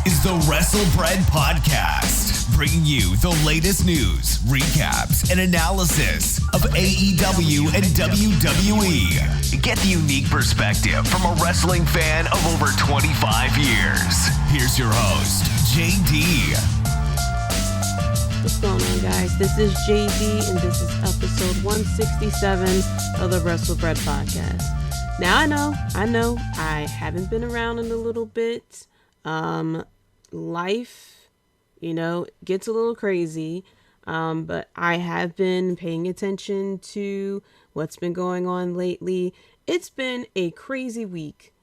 is the Wrestlebread Podcast, bringing you the latest news, recaps, and analysis of AEW and WWE. Get the unique perspective from a wrestling fan of over 25 years. Here's your host, Jaydee. What's going on, guys? This is Jaydee, and this is episode 167 of the Wrestlebread Podcast. Now, I know, I haven't been around in a little bit. Life, gets a little crazy, but I have been paying attention to what's been going on lately. It's been a crazy week,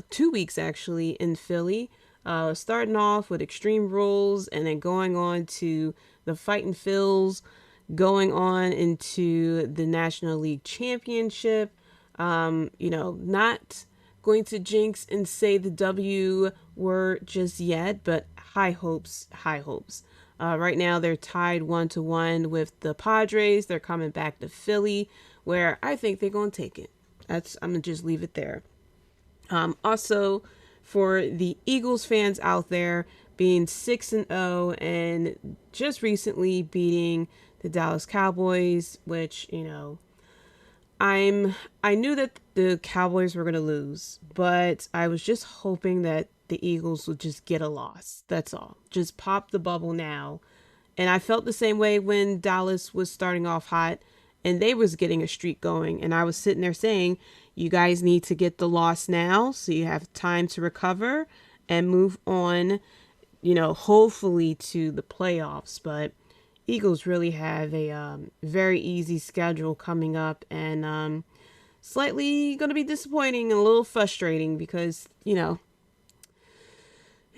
2 weeks actually in Philly, starting off with Extreme Rules and then going on to the Fightin' Phils, going on into the National League Championship. Not going to jinx and say the W word just yet, but high hopes. Right now they're tied 1-1 with the Padres. They're coming back to Philly, where I think they're going to take it. I'm going to just leave it there. Also, for the Eagles fans out there, being 6-0 and just recently beating the Dallas Cowboys, which, I knew that the Cowboys were going to lose, but I was just hoping that the Eagles would just get a loss. That's all. Just pop the bubble now. And I felt the same way when Dallas was starting off hot and they was getting a streak going. And I was sitting there saying, you guys need to get the loss now so you have time to recover and move on, hopefully to the playoffs. But Eagles really have a very easy schedule coming up, and slightly going to be disappointing and a little frustrating because, it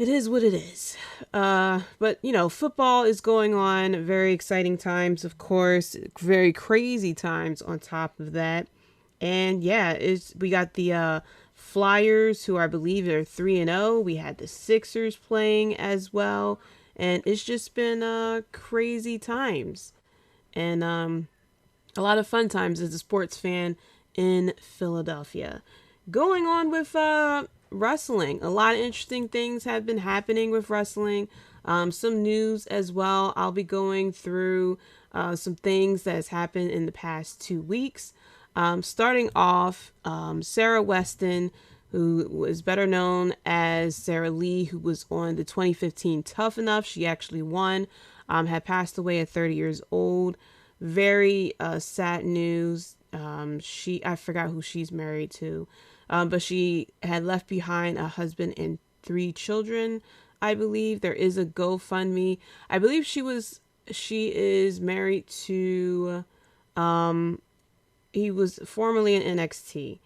is what it is. But, football is going on. Very exciting times, of course. Very crazy times on top of that. And, we got the Flyers, who I believe are 3-0. We had the Sixers playing as well. And it's just been crazy times and a lot of fun times as a sports fan in Philadelphia. Going on with wrestling, a lot of interesting things have been happening with wrestling. Some news as well. I'll be going through some things that has happened in the past 2 weeks. Starting off, Sarah Weston, who was better known as Sarah Lee, who was on the 2015 Tough Enough. She actually won, had passed away at 30 years old. Very sad news. I forgot who she's married to, but she had left behind a husband and 3 children, I believe. There is a GoFundMe. I believe she is married to, he was formerly in NXT,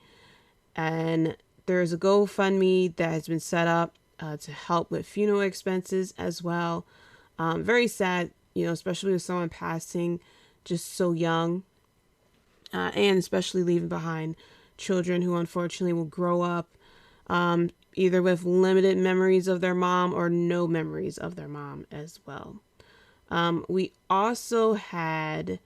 and there's a GoFundMe that has been set up to help with funeral expenses as well. Very sad, especially with someone passing just so young, and especially leaving behind children who unfortunately will grow up either with limited memories of their mom or no memories of their mom as well. We also had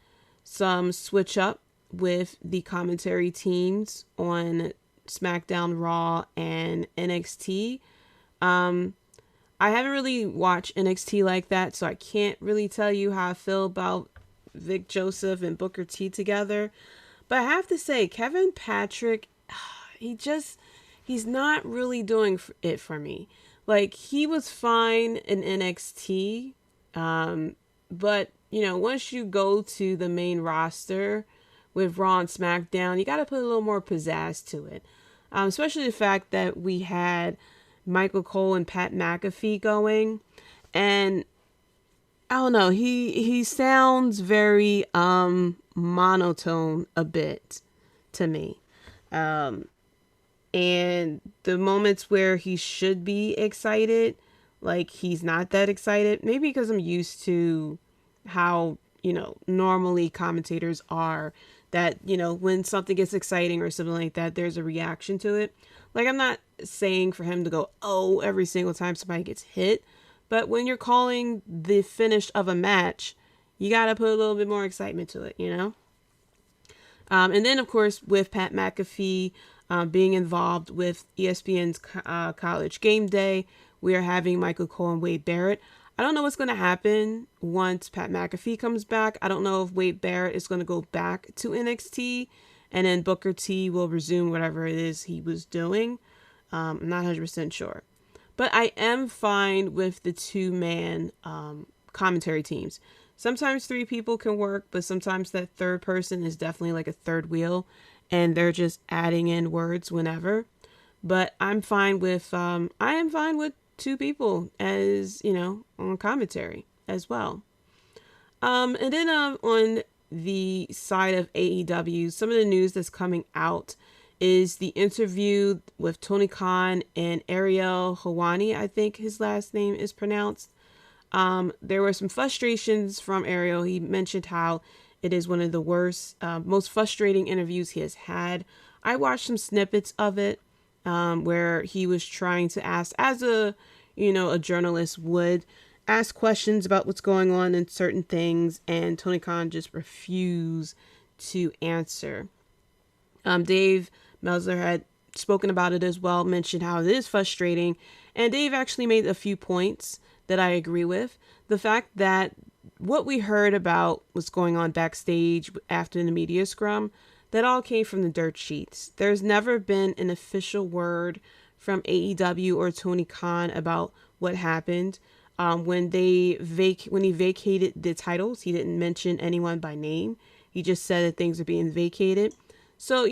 some switch up with the commentary teams on Smackdown, Raw, and NXT. I haven't really watched NXT like that, so I can't really tell you how I feel about Vic Joseph and Booker T together. But I have to say, Kevin Patrick, he's not really doing it for me. Like, he was fine in NXT, but, once you go to the main roster with Raw and SmackDown, you got to put a little more pizzazz to it. Especially the fact that we had Michael Cole and Pat McAfee going, and I don't know, he sounds very monotone a bit to me. And the moments where he should be excited, like, he's not that excited. Maybe because I'm used to how, normally commentators are, that, when something gets exciting or something like that, there's a reaction to it. Like, I'm not saying for him to go, oh, every single time somebody gets hit. But when you're calling the finish of a match, you got to put a little bit more excitement to it, And then, of course, with Pat McAfee being involved with ESPN's College Game Day, we are having Michael Cole and Wade Barrett. I don't know what's going to happen once Pat McAfee comes back. I don't know if Wade Barrett is going to go back to NXT and then Booker T will resume whatever it is he was doing. I'm not 100% sure. But I am fine with the two-man commentary teams. Sometimes 3 people can work, but sometimes that third person is definitely like a third wheel, and they're just adding in words whenever. But I'm fine with, I am fine with 2 people as, on commentary as well. And then on the side of AEW, some of the news that's coming out is the interview with Tony Khan and Ariel Helwani, I think his last name is pronounced. There were some frustrations from Ariel. He mentioned how it is one of the worst, most frustrating interviews he has had. I watched some snippets of it, where he was trying to ask, as a journalist would, ask questions about what's going on in certain things, and Tony Khan just refused to answer. Dave Meltzer had spoken about it as well, mentioned how it is frustrating, and Dave actually made a few points that I agree with. The fact that what we heard about what's going on backstage after the media scrum, that all came from the dirt sheets. There's never been an official word from AEW or Tony Khan about what happened. When he vacated the titles, he didn't mention anyone by name. He just said that things are being vacated. So,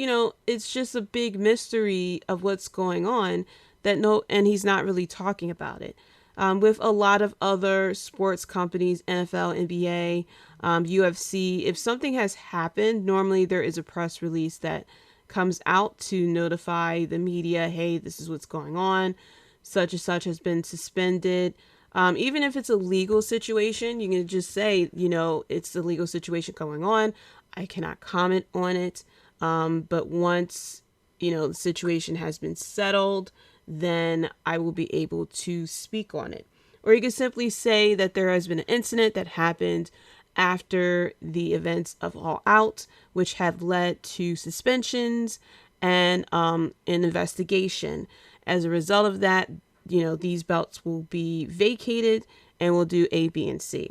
it's just a big mystery of what's going on and he's not really talking about it. With a lot of other sports companies, NFL, NBA, UFC, if something has happened, normally there is a press release that comes out to notify the media, hey, this is what's going on. Such and such has been suspended. Even if it's a legal situation, you can just say, it's a legal situation going on. I cannot comment on it. But once, the situation has been settled, then I will be able to speak on it. Or you can simply say that there has been an incident that happened after the events of All Out, which have led to suspensions and an investigation. As a result of that, these belts will be vacated and we'll do A, B, and C.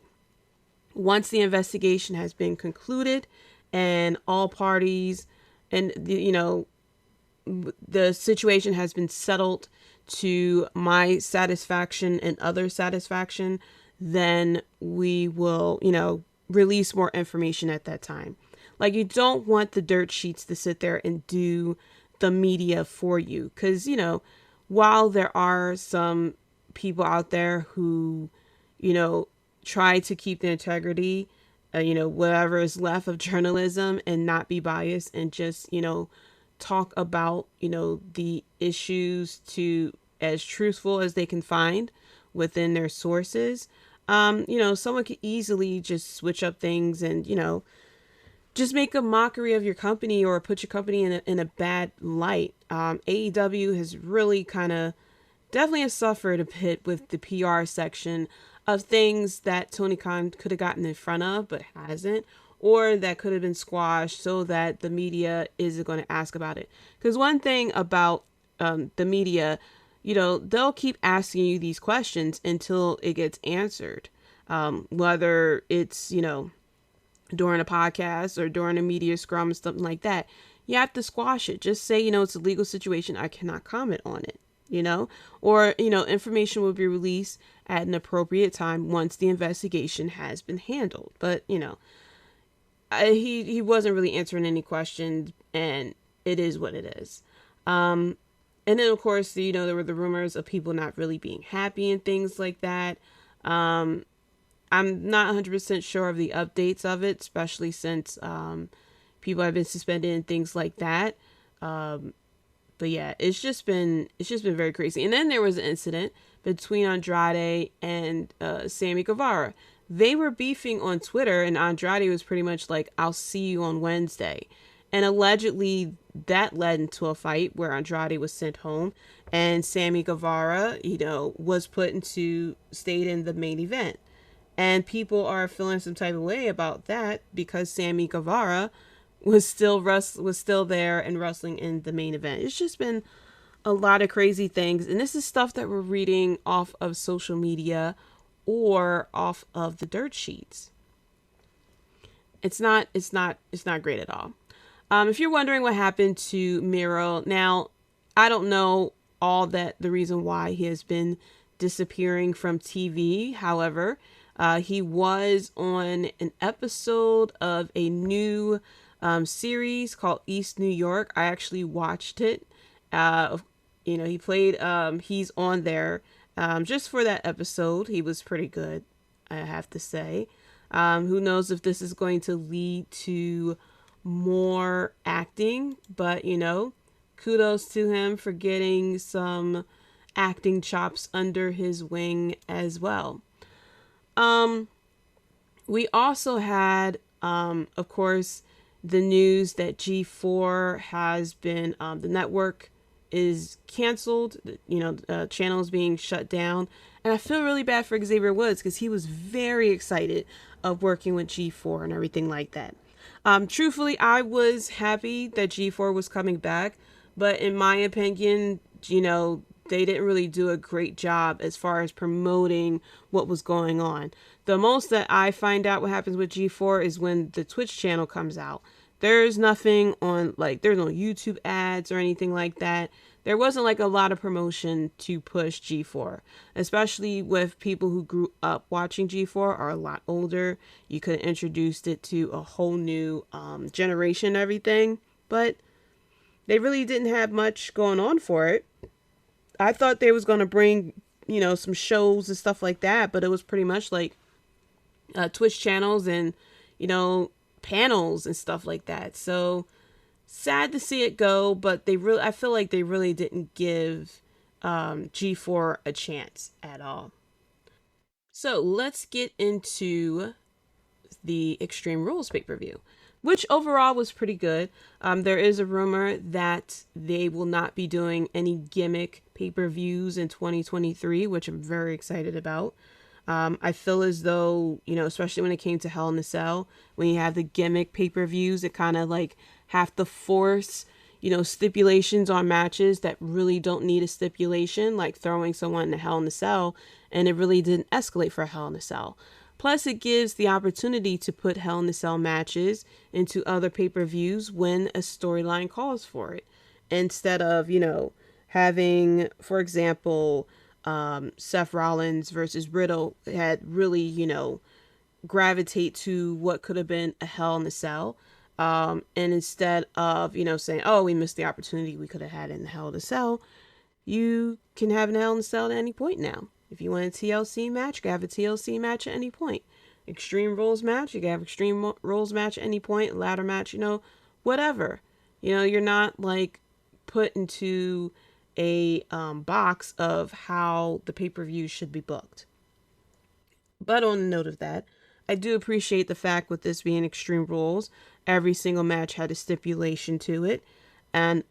Once the investigation has been concluded and all parties and, the situation has been settled to my satisfaction and other satisfaction, then we will, release more information at that time. Like, you don't want the dirt sheets to sit there and do the media for you. Because, while there are some people out there who, try to keep the integrity, whatever is left of journalism and not be biased and just, talk about, the issues to as truthful as they can find within their sources. Someone could easily just switch up things and, just make a mockery of your company or put your company in a bad light. AEW has really definitely has suffered a bit with the PR section of things that Tony Khan could have gotten in front of, but hasn't, or that could have been squashed so that the media isn't going to ask about it. Because one thing about the media, they'll keep asking you these questions until it gets answered. Whether it's, during a podcast or during a media scrum or something like that, you have to squash it. Just say, it's a legal situation. I cannot comment on it, or, information will be released at an appropriate time once the investigation has been handled. But, he wasn't really answering any questions, and it is what it is. And then, of course, there were the rumors of people not really being happy and things like that. I'm not 100% sure of the updates of it, especially since people have been suspended and things like that. But yeah, it's just been very crazy. And then there was an incident between Andrade and Sammy Guevara. They were beefing on Twitter, and Andrade was pretty much like, "I'll see you on Wednesday." And allegedly that led into a fight where Andrade was sent home and Sammy Guevara, stayed in the main event. And people are feeling some type of way about that because Sammy Guevara was still there and wrestling in the main event. It's just been a lot of crazy things. And this is stuff that we're reading off of social media or off of the dirt sheets. It's not great at all. If you're wondering what happened to Miro, now, I don't know all that the reason why he has been disappearing from TV. However, he was on an episode of a new series called East New York. I actually watched it. He played, he's on there just for that episode. He was pretty good, I have to say. Who knows if this is going to lead to more acting, but kudos to him for getting some acting chops under his wing as well. We also had, of course, the news that G4 has been, the network is canceled, channels being shut down. And I feel really bad for Xavier Woods because he was very excited of working with G4 and everything like that. Truthfully, I was happy that G4 was coming back, but in my opinion, they didn't really do a great job as far as promoting what was going on. The most that I find out what happens with G4 is when the Twitch channel comes out. There's nothing on, there's no YouTube ads or anything like that. There wasn't a lot of promotion to push G4, especially with people who grew up watching G4 are a lot older. You could have introduced it to a whole new generation and everything, but they really didn't have much going on for it. I thought they was going to bring, some shows and stuff like that, but it was pretty much Twitch channels and, panels and stuff like that. So sad to see it go, but I feel like they really didn't give G4 a chance at all. So let's get into the Extreme Rules pay-per-view, which overall was pretty good. There is a rumor that they will not be doing any gimmick pay-per-views in 2023, which I'm very excited about. I feel as though, especially when it came to Hell in a Cell, when you have the gimmick pay-per-views, it kind of have to force, stipulations on matches that really don't need a stipulation, like throwing someone in Hell in a Cell, and it really didn't escalate for Hell in a Cell. Plus, it gives the opportunity to put Hell in a Cell matches into other pay-per-views when a storyline calls for it. Instead of, having, for example, Seth Rollins versus Riddle had really, gravitate to what could have been a Hell in a Cell. And instead of, saying, oh, we missed the opportunity we could have had in the Hell in a Cell, you can have an Hell in a Cell at any point now. If you want a TLC match, you can have a TLC match at any point. Extreme Rules match, you can have Extreme Rules match at any point. Ladder match, whatever. You're not put into a box of how the pay-per-view should be booked. But on the note of that, I do appreciate the fact with this being Extreme Rules, every single match had a stipulation to it. And,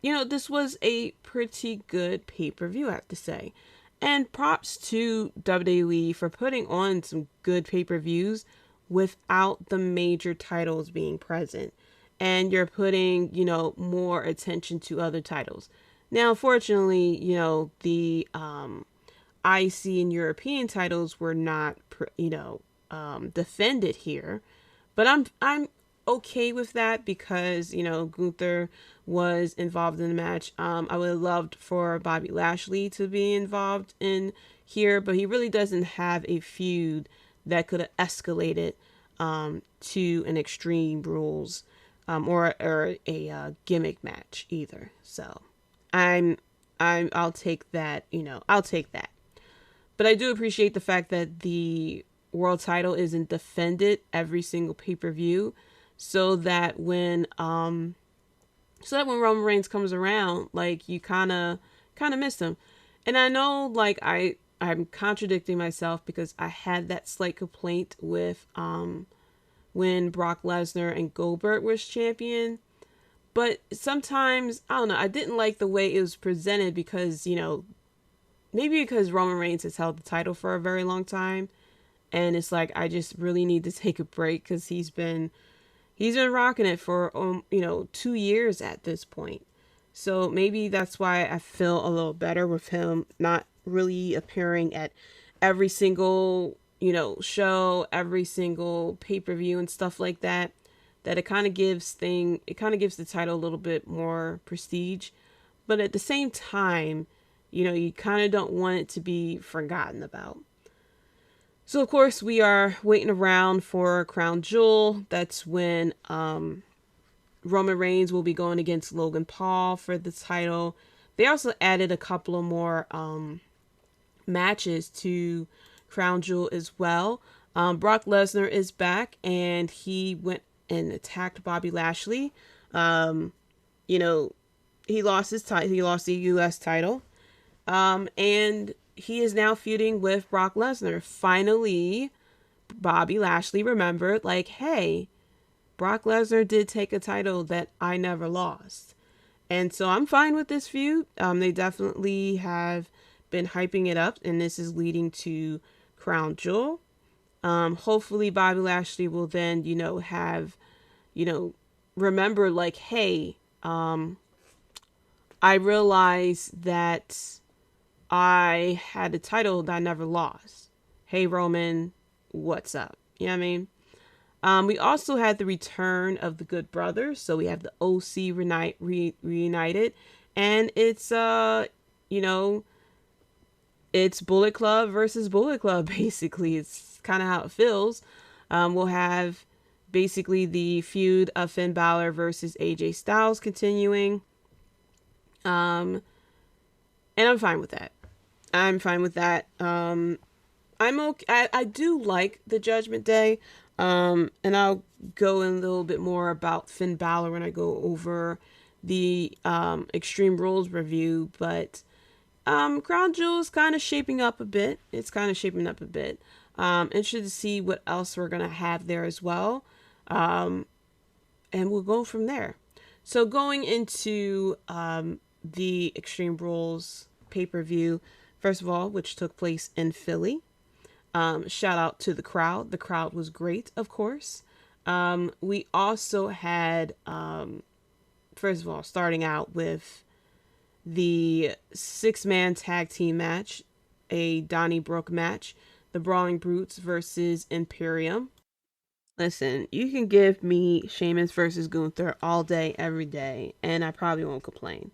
this was a pretty good pay-per-view, I have to say. And props to WWE for putting on some good pay-per-views without the major titles being present. And you're putting, more attention to other titles. Now, unfortunately, the IC and European titles were not, defended here. But I'm okay with that because, Gunther was involved in the match. I would have loved for Bobby Lashley to be involved in here, but he really doesn't have a feud that could have escalated to an Extreme Rules or a gimmick match either. So I'll take that, I'll take that. But I do appreciate the fact that the world title isn't defended every single pay-per-view, so that when Roman Reigns comes around, you kind of miss him. And I know I'm contradicting myself because I had that slight complaint with when Brock Lesnar and Goldberg was champion. But sometimes, I don't know, I didn't like the way it was presented because, maybe because Roman Reigns has held the title for a very long time. And it's I just really need to take a break because he's been rocking it for, 2 years at this point. So maybe that's why I feel a little better with him not really appearing at every single, show, every single pay-per-view and stuff like that. That it kind of gives the title a little bit more prestige. But at the same time, you kind of don't want it to be forgotten about. So of course we are waiting around for Crown Jewel. That's when Roman Reigns will be going against Logan Paul for the title. They also added a couple of more matches to Crown Jewel as well. Brock Lesnar is back, and he went and attacked Bobby Lashley. You know, he lost his title. He lost the U.S. title, and he is now feuding with Brock Lesnar. Finally, Bobby Lashley remembered, like, hey, Brock Lesnar did take a title that I never lost. And so I'm fine with this feud. They definitely have been hyping it up, and this is leading to Crown Jewel. Hopefully Bobby Lashley will then, have, remember, like, hey, I realized that I had a title that I never lost. Hey, Roman, what's up? You know what I mean? We also had the return of the Good Brothers. So we have the OC reunited. And it's, it's Bullet Club versus Bullet Club, basically. It's kind of how it feels. We'll have basically the feud of Finn Balor versus AJ Styles continuing. And I'm fine with that. I'm okay. I do like the Judgment Day. And I'll go in a little bit more about Finn Balor when I go over the Extreme Rules review. But Crown Jewel is kind of shaping up a bit. Interested to see what else we're going to have there as well. And we'll go from there. So going into the Extreme Rules pay-per-view, first of all, which took place in Philly. Shout out to the crowd. The crowd was great, of course. We also had, first of all, starting out with the 6-man tag team match, a Donnybrook match, the Brawling Brutes versus Imperium. Listen, you can give me Sheamus versus Gunther all day, every day, and I probably won't complain.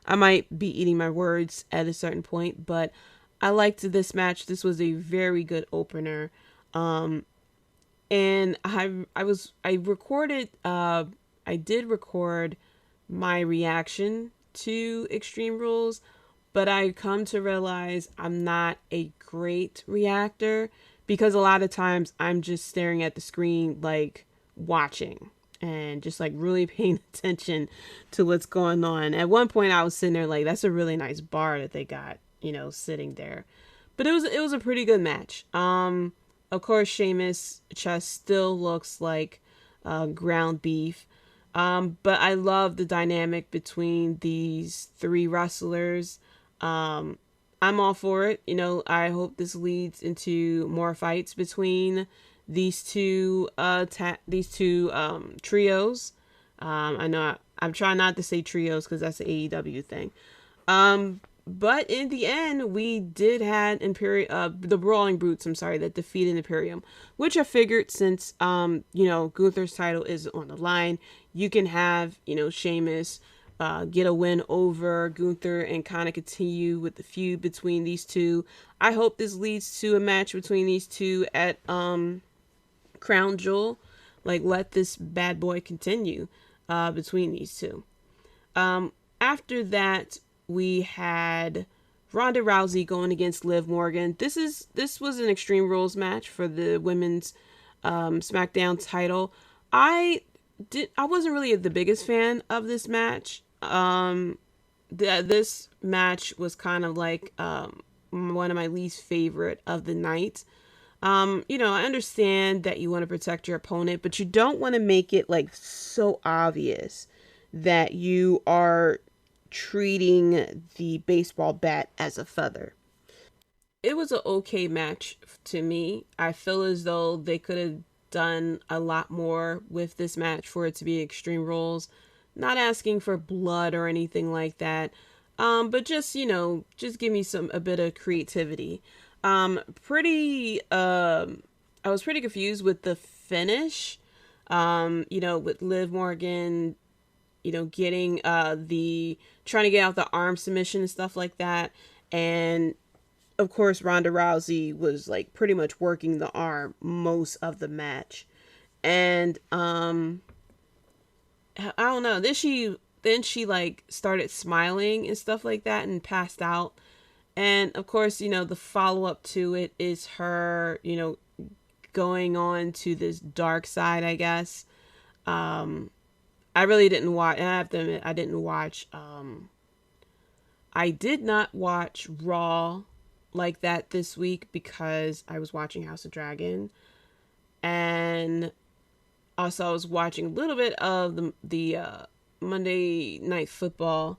I might be eating my words at a certain point, but I liked this match. This was a very good opener. And I did record my reaction to Extreme Rules, but I come to realize I'm not a great reactor because a lot of times I'm just staring at the screen, like watching and just like really paying attention to what's going on. At one point I was sitting there like, that's a really nice bar that they got, sitting there. But it was a pretty good match. Of course, Sheamus' chest still looks like ground beef. But I love the dynamic between these 3 wrestlers. I'm all for it. I hope this leads into more fights between these two trios. I know I'm trying not to say trios because that's an AEW thing. But in the end, we did have the Brawling Brutes, that defeated Imperium, which I figured since, Gunther's title is on the line, you can have, Sheamus, get a win over Gunther and kind of continue with the feud between these two. I hope this leads to a match between these two at, Crown Jewel. Like, let this bad boy continue, between these two. After that, we had Ronda Rousey going against Liv Morgan. This was an Extreme Rules match for the women's SmackDown title. I wasn't really the biggest fan of this match. This match was kind of like one of my least favorite of the night. I understand that you want to protect your opponent, but you don't want to make it like so obvious that you are treating the baseball bat as a feather. It was an okay match to me. I feel as though they could have done a lot more with this match for it to be Extreme Rules. not asking for blood or anything like that. But just, just give me a bit of creativity. I was pretty confused with the finish. With Liv Morgan, getting trying to get out the arm submission and stuff like that. And of course, Ronda Rousey was like pretty much working the arm most of the match. And I don't know. Then she like started smiling and stuff like that and passed out. And of course, the follow up to it is her, going on to this dark side, I guess. I really didn't watch, and I have to admit, I didn't watch, I did not watch Raw like that this week because I was watching House of Dragon. And also I was watching a little bit of the Monday Night Football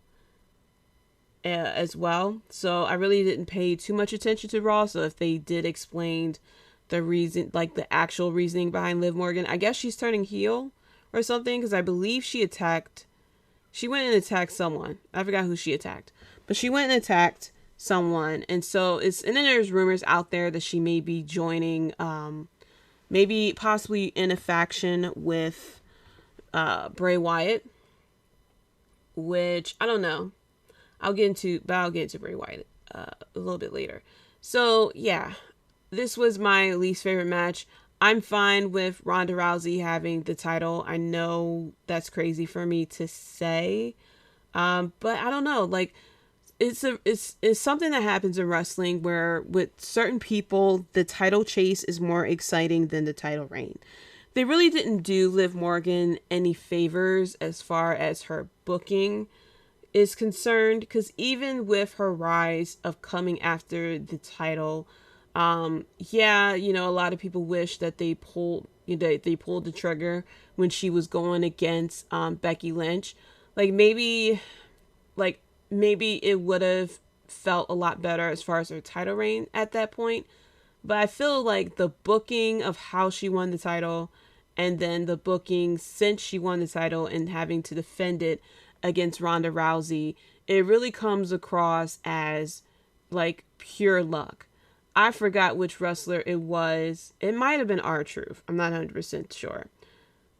as well. So I really didn't pay too much attention to Raw. So if they did explain the reason, like the actual reasoning behind Liv Morgan, I guess she's turning heel or something, because I believe she went and attacked someone. I forgot who she attacked, but she went and attacked someone. And so and then there's rumors out there that she may be joining, maybe possibly in a faction with Bray Wyatt, which I don't know. I'll get into Bray Wyatt a little bit later. So yeah, this was my least favorite match. I'm fine with Ronda Rousey having the title. I know that's crazy for me to say, but I don't know. Like, it's something that happens in wrestling where with certain people, the title chase is more exciting than the title reign. They really didn't do Liv Morgan any favors as far as her booking is concerned, because even with her rise of coming after the title, a lot of people wish that they pulled the trigger when she was going against Becky Lynch. Maybe it would have felt a lot better as far as her title reign at that point. But I feel like the booking of how she won the title, and then the booking since she won the title and having to defend it against Ronda Rousey, it really comes across as like pure luck. I forgot which wrestler it was. It might have been R-Truth. I'm not 100% sure.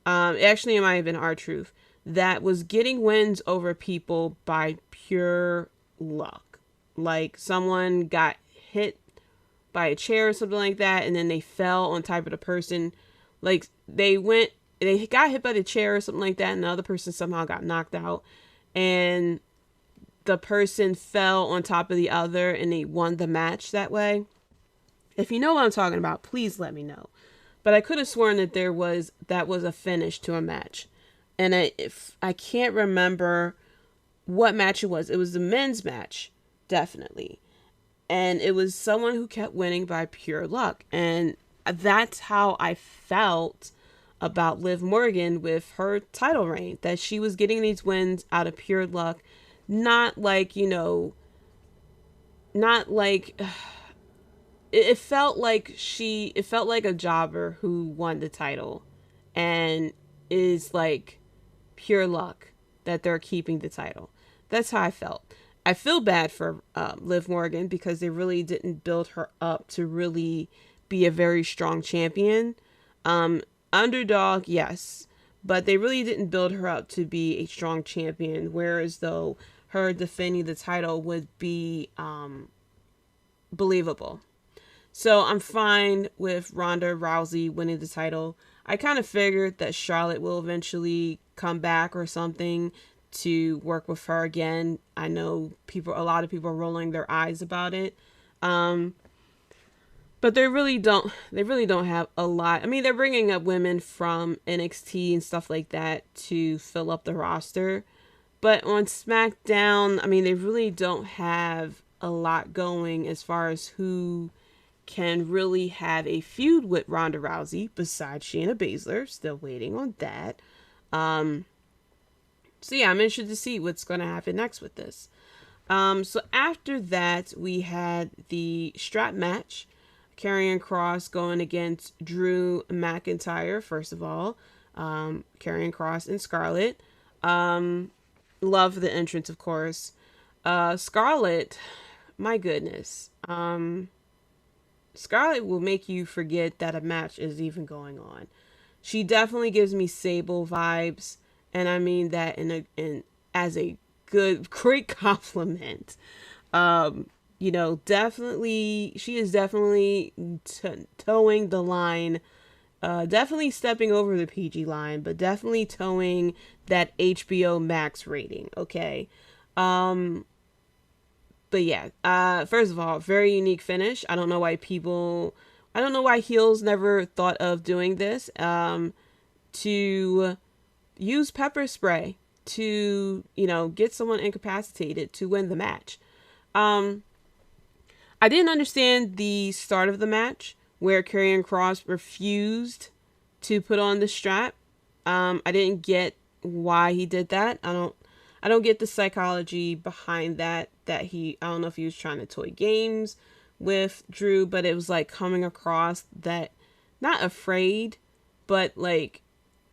Actually, it might have been R-Truth that was getting wins over people by pure luck. Like, someone got hit by a chair or something like that, and then they fell on top of the person. Like, they got hit by the chair or something like that, and the other person somehow got knocked out, and the person fell on top of the other, and they won the match that way. If you know what I'm talking about, please let me know. But I could have sworn that that was a finish to a match. And I can't remember what match it was. It was the men's match, definitely. And it was someone who kept winning by pure luck. And that's how I felt about Liv Morgan with her title reign. That she was getting these wins out of pure luck. Not like, it felt like a jobber who won the title and is like pure luck that they're keeping the title. That's how I felt. I feel bad for Liv Morgan because they really didn't build her up to really be a very strong champion. Underdog, yes, but they really didn't build her up to be a strong champion, whereas though her defending the title would be believable. So I'm fine with Ronda Rousey winning the title. I kind of figured that Charlotte will eventually come back or something to work with her again. I know a lot of people are rolling their eyes about it. But they really don't have a lot. I mean, they're bringing up women from NXT and stuff like that to fill up the roster. But on SmackDown, I mean, they really don't have a lot going as far as who can really have a feud with Ronda Rousey besides Shayna Baszler. Still waiting on that. So yeah, I'm interested to see what's going to happen next with this. So after that, we had the strap match. Karrion Kross going against Drew McIntyre, first of all. Karrion Kross and Scarlett. Love the entrance, of course. Scarlett, my goodness. Scarlett will make you forget that a match is even going on. She definitely gives me Sable vibes, and I mean that in as a great compliment. Definitely, she is definitely towing the line, definitely stepping over the PG line, but definitely towing that HBO Max rating. Okay. Um, but yeah, first of all, very unique finish. I don't know why heels never thought of doing this. To use pepper spray to, get someone incapacitated to win the match. Um, I didn't understand the start of the match where Karrion Kross refused to put on the strap. I didn't get why he did that. I don't get the psychology behind that. I don't know if he was trying to toy games with Drew, but it was like coming across that not afraid, but like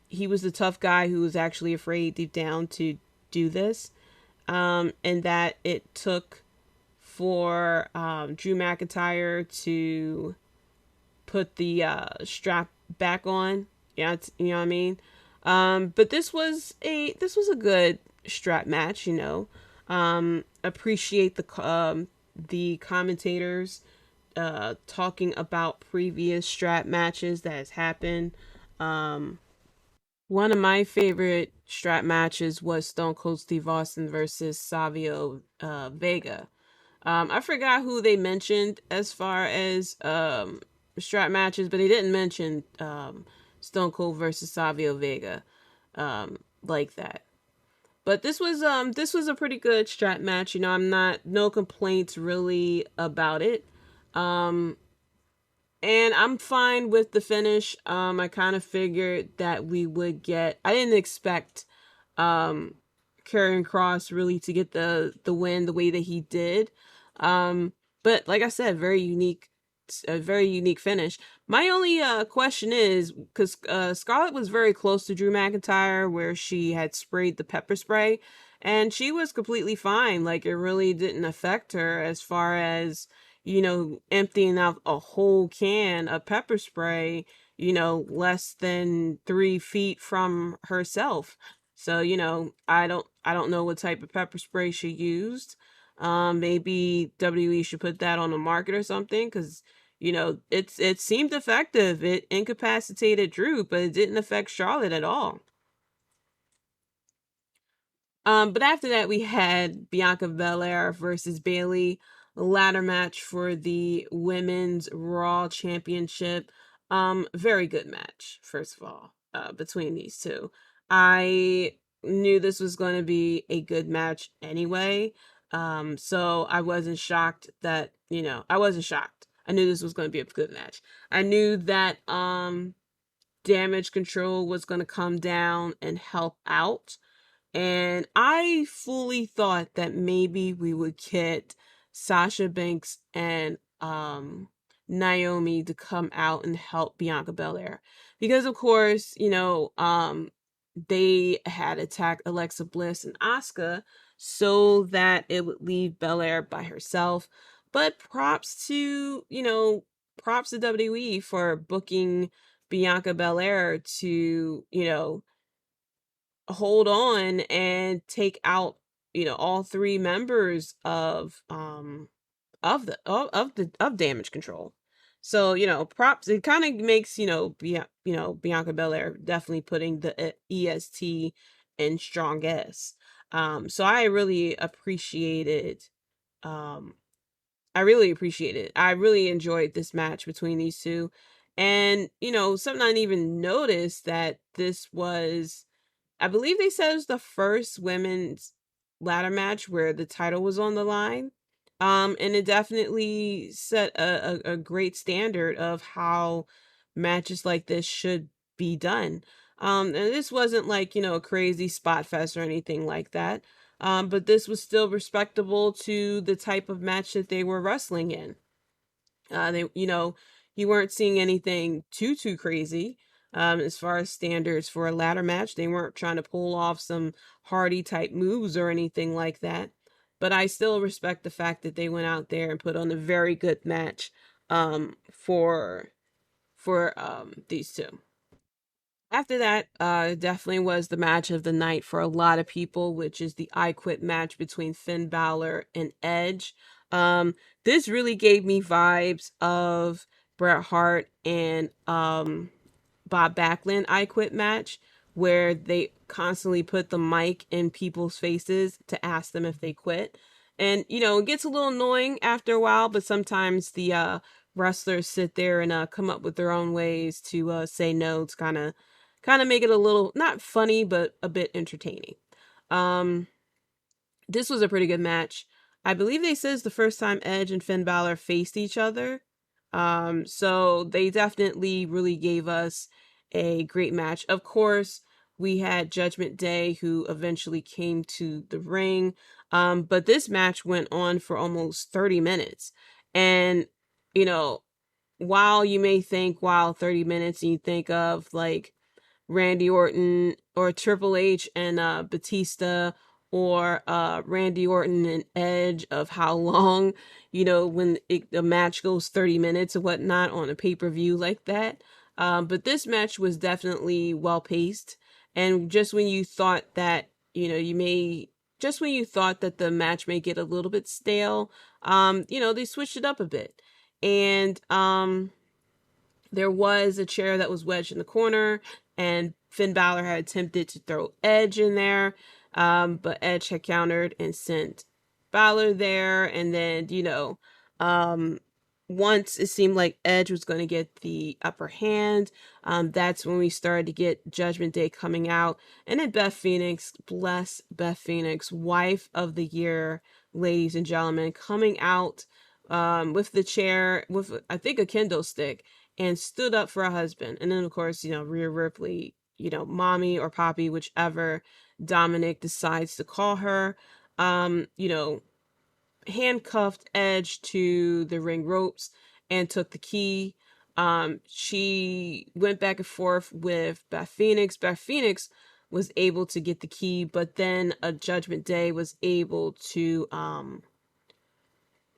he was the tough guy who was actually afraid deep down to do this. And that it took for Drew McIntyre to put the strap back on. Yeah, you know what I mean. But this was a good strap match. Appreciate the commentators talking about previous strap matches that has happened. Um, One of my favorite strap matches was Stone Cold Steve Austin versus Savio Vega. I forgot who they mentioned as far as strap matches, but they didn't mention Stone Cold versus Savio Vega like that. But this was a pretty good strap match. I'm not no complaints really about it. Um, and I'm fine with the finish. I kind of figured that we would get. I didn't expect um, Karrion Kross really to get the win the way that he did. But like I said, a very unique finish. My only question is because Scarlett was very close to Drew McIntyre, where she had sprayed the pepper spray, and she was completely fine. Like it really didn't affect her as far as emptying out a whole can of pepper spray, less than 3 feet from herself. So, I don't know what type of pepper spray she used. Maybe WWE should put that on the market or something because, it seemed effective. It incapacitated Drew, but it didn't affect Charlotte at all. But after that, we had Bianca Belair versus Bayley, ladder match for the Women's Raw Championship. Very good match, first of all, between these two. I knew this was going to be a good match anyway. So I wasn't shocked that, I wasn't shocked. I knew this was going to be a good match. I knew that, Damage Control was going to come down and help out, and I fully thought that maybe we would get Sasha Banks and Naomi to come out and help Bianca Belair. Because of course, they had attacked Alexa Bliss and Asuka so that it would leave Belair by herself. But props to WWE for booking Bianca Belair to, hold on and take out all three members of Damage Control. So props. It kind of makes Bianca Belair definitely putting the EST in strong S. So I really appreciated um I really appreciate it. I really enjoyed this match between these two. And, something I didn't even notice that this was, I believe they said it was the first women's ladder match where the title was on the line. And it definitely set a great standard of how matches like this should be done. And this wasn't like, a crazy spot fest or anything like that. But this was still respectable to the type of match that they were wrestling in. You weren't seeing anything too crazy. as far as standards for a ladder match. They weren't trying to pull off some Hardy type moves or anything like that. But I still respect the fact that they went out there and put on a very good match for these two. After that, definitely was the match of the night for a lot of people, which is the I Quit match between Finn Balor and Edge. This really gave me vibes of Bret Hart and Bob Backlund I Quit match, where they constantly put the mic in people's faces to ask them if they quit. And, it gets a little annoying after a while, but sometimes the wrestlers sit there and come up with their own ways to say no to kind of make it a little, not funny, but a bit entertaining. This was a pretty good match. I believe they said it's the first time Edge and Finn Balor faced each other. So they definitely really gave us a great match. Of course, we had Judgment Day, who eventually came to the ring. But this match went on for almost 30 minutes. And, while you may think, wow, 30 minutes, and you think of like Randy Orton or Triple H and Batista, or Randy Orton and Edge, of how long, when the match goes 30 minutes or whatnot on a pay-per-view like that. But this match was definitely well paced. And just when you thought that, just when you thought that the match may get a little bit stale, they switched it up a bit. And there was a chair that was wedged in the corner, and Finn Balor had attempted to throw Edge in there, but Edge had countered and sent Balor there. And then, once it seemed like Edge was going to get the upper hand, that's when we started to get Judgment Day coming out. And then Beth Phoenix, bless Beth Phoenix, wife of the year, ladies and gentlemen, coming out with the chair, with, I think, a kendo stick, and stood up for her husband. And then, of course, Rhea Ripley, mommy or poppy, whichever Dominic decides to call her, handcuffed Edge to the ring ropes and took the key. She went back and forth with Beth Phoenix. Beth Phoenix was able to get the key, but then a Judgment Day was able to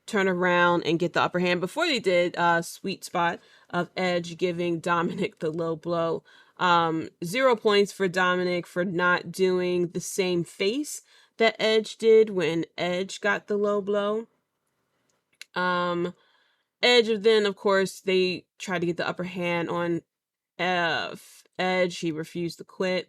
turn around and get the upper hand. Before they did, sweet spot of Edge giving Dominic the low blow. 0 points for Dominic for not doing the same face that Edge did when Edge got the low blow. Edge, then, of course, they tried to get the upper hand on Edge. He refused to quit.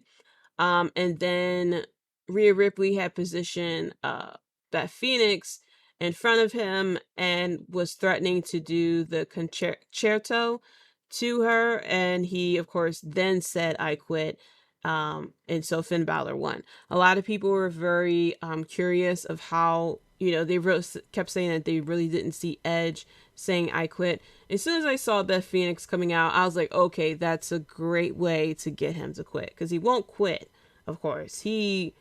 And then Rhea Ripley had positioned Beth Phoenix in front of him and was threatening to do the concerto to her. And he, of course, then said, "I quit." And so Finn Balor won. A lot of people were very curious of how, they kept saying that they really didn't see Edge saying "I quit." As soon as I saw Beth Phoenix coming out, I was like, okay, that's a great way to get him to quit, because he won't quit. Of course, he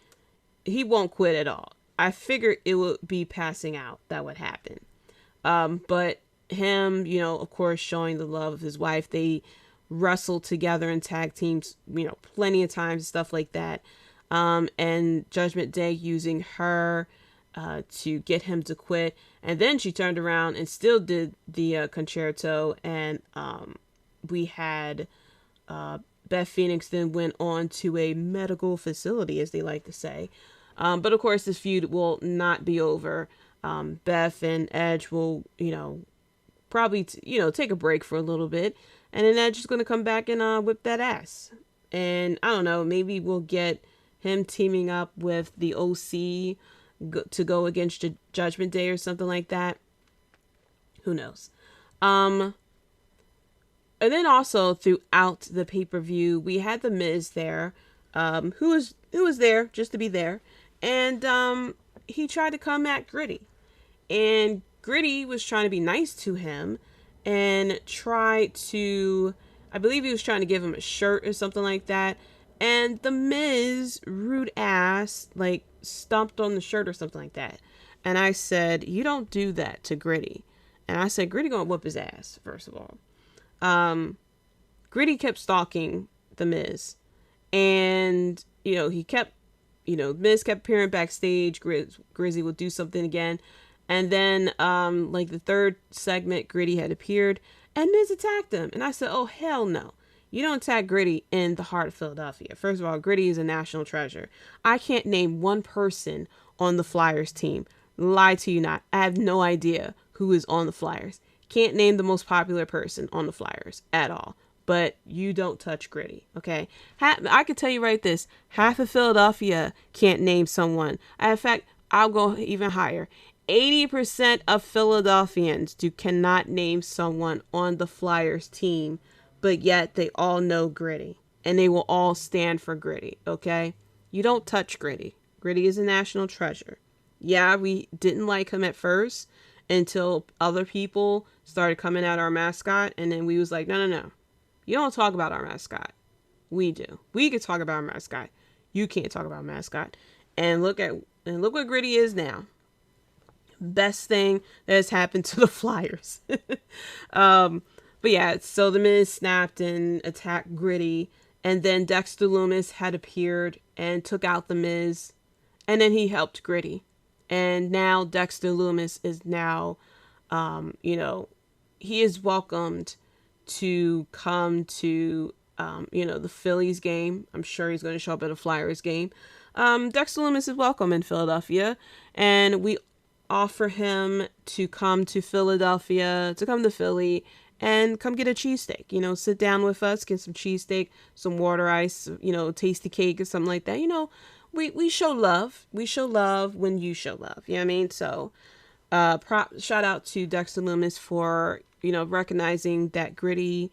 won't quit at all. I figured it would be passing out that would happen. But him, of course, showing the love of his wife. They wrestled together in tag teams, plenty of times, stuff like that. And Judgment Day using her to get him to quit. And then she turned around and still did the concerto. And we had Beth Phoenix then went on to a medical facility, as they like to say. But of course, this feud will not be over. Beth and Edge will, probably, take a break for a little bit. And then Edge is going to come back and whip that ass. And I don't know, maybe we'll get him teaming up with the OC to go against Judgment Day or something like that. Who knows? And then also throughout the pay-per-view, we had The Miz there, who was there just to be there. And he tried to come at Gritty. And Gritty was trying to be nice to him and try to, I believe he was trying to give him a shirt or something like that. And The Miz, rude ass, stomped on the shirt or something like that. And I said, you don't do that to Gritty. And I said, Gritty gonna whoop his ass, first of all. Gritty kept stalking The Miz. And, Miz kept appearing backstage. Grizzy would do something again. And then, like the third segment, Gritty had appeared and Miz attacked him. And I said, oh, hell no. You don't attack Gritty in the heart of Philadelphia. First of all, Gritty is a national treasure. I can't name one person on the Flyers team. Lie to you not. I have no idea who is on the Flyers. Can't name the most popular person on the Flyers at all. But you don't touch Gritty, okay? I can tell you right this. Half of Philadelphia can't name someone. In fact, I'll go even higher. 80% of Philadelphians cannot name someone on the Flyers team, but yet they all know Gritty. And they will all stand for Gritty, okay? You don't touch Gritty. Gritty is a national treasure. Yeah, we didn't like him at first until other people started coming at our mascot. And then we was like, no. You don't talk about our mascot. We do. We can talk about our mascot. You can't talk about our mascot. And look what Gritty is now. Best thing that has happened to the Flyers. But yeah, so the Miz snapped and attacked Gritty. And then Dexter Lumis had appeared and took out the Miz. And then he helped Gritty. And now Dexter Lumis is now, he is welcomed to come to, the Phillies game. I'm sure he's going to show up at a Flyers game. Dexter Lumis is welcome in Philadelphia. And we offer him to come to Philadelphia, to come to Philly and come get a cheesesteak. Sit down with us, get some cheesesteak, some water ice, tasty cake or something like that. We show love. We show love when you show love. You know what I mean? So, shout out to Dexter Lumis for, recognizing that Gritty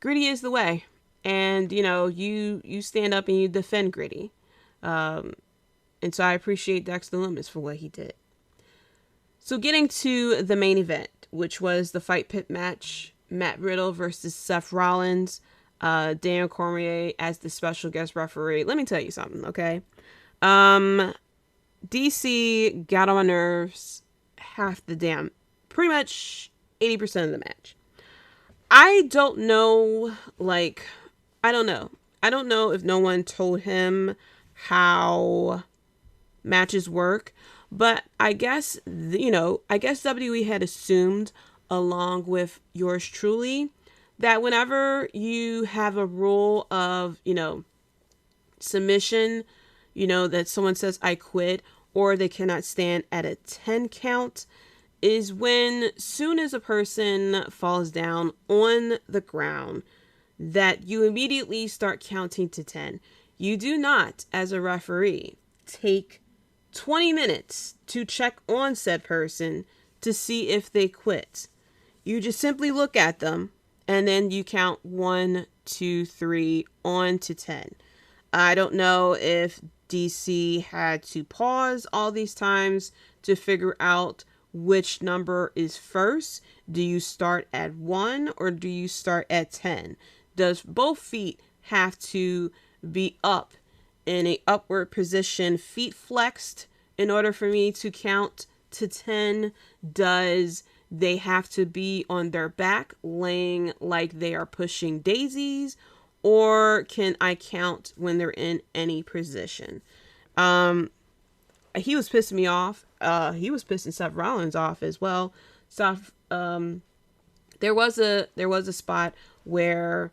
is the way. And, you stand up and you defend Gritty. And so I appreciate Dexter Lumis for what he did. So getting to the main event, which was the Fight Pit match, Matt Riddle versus Seth Rollins, Daniel Cormier as the special guest referee. Let me tell you something, okay? DC got on my nerves pretty much 80% of the match. I don't know if no one told him how matches work, but I guess WWE had assumed, along with yours truly, that whenever you have a rule of, submission, that someone says, I quit, or they cannot stand at a 10 count, is when soon as a person falls down on the ground, that you immediately start counting to 10. You do not, as a referee, take 20 minutes to check on said person to see if they quit. You just simply look at them and then you count 1, 2, 3 on to 10. I don't know if DC had to pause all these times to figure out which number is first. Do you start at 1 or do you start at 10? Does both feet have to be up in a upward position, feet flexed, in order for me to count to 10? Does they have to be on their back, laying like they are pushing daisies? Or can I count when they're in any position? He was pissing me off. He was pissing Seth Rollins off as well. There was a spot where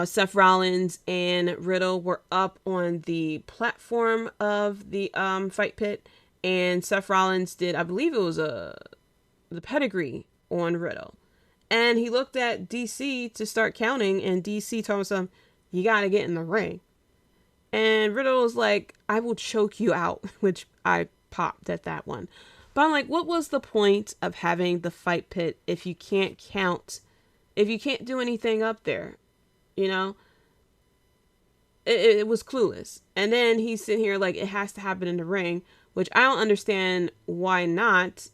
Seth Rollins and Riddle were up on the platform of the fight pit, and Seth Rollins did, I believe it was the pedigree on Riddle. And he looked at DC to start counting, and DC told him, you gotta get in the ring. And Riddle was like, I will choke you out, which I popped at that one. But I'm like, what was the point of having the fight pit if you can't count, if you can't do anything up there? It was clueless. And then he's sitting here like, it has to happen in the ring, which I don't understand why not.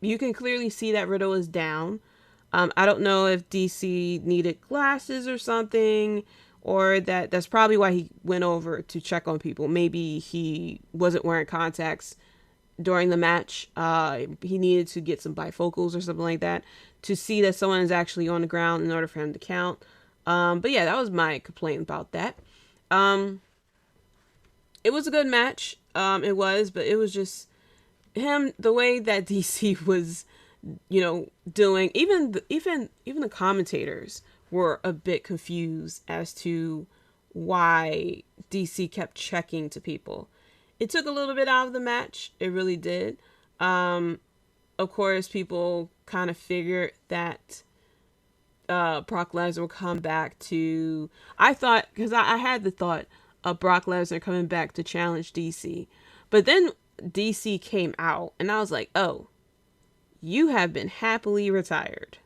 You can clearly see that Riddle is down. I don't know if DC needed glasses or something, or that's probably why he went over to check on people. Maybe he wasn't wearing contacts during the match. He needed to get some bifocals or something like that to see that someone is actually on the ground in order for him to count. But yeah, that was my complaint about that. It was a good match. It was, but it was just him, the way that DC was, doing, even the commentators were a bit confused as to why DC kept checking to people. It took a little bit out of the match. It really did. Of course, people kind of figured that Brock Lesnar will come back to... I thought, because I had the thought of Brock Lesnar coming back to challenge DC. But then DC came out, and I was like, oh, you have been happily retired.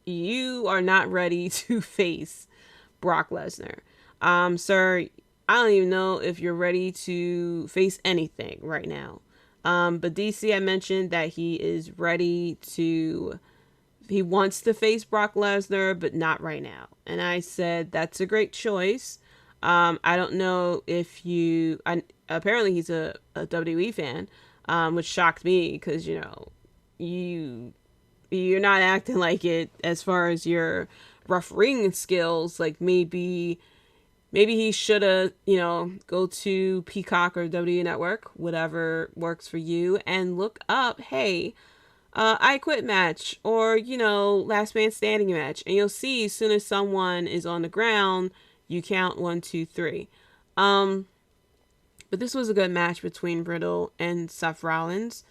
You are not ready to face Brock Lesnar. Sir, I don't even know if you're ready to face anything right now. But DC had mentioned that he is ready to... He wants to face Brock Lesnar, but not right now. And I said, that's a great choice. I don't know if you... apparently he's a WWE fan, which shocked me because, you're not acting like it as far as your refereeing skills. Like maybe he should have, go to Peacock or WWE Network, whatever works for you, and look up, hey, I Quit match, or, Last Man Standing match. And you'll see as soon as someone is on the ground, you count 1, 2, 3. But this was a good match between Riddle and Seth Rollins.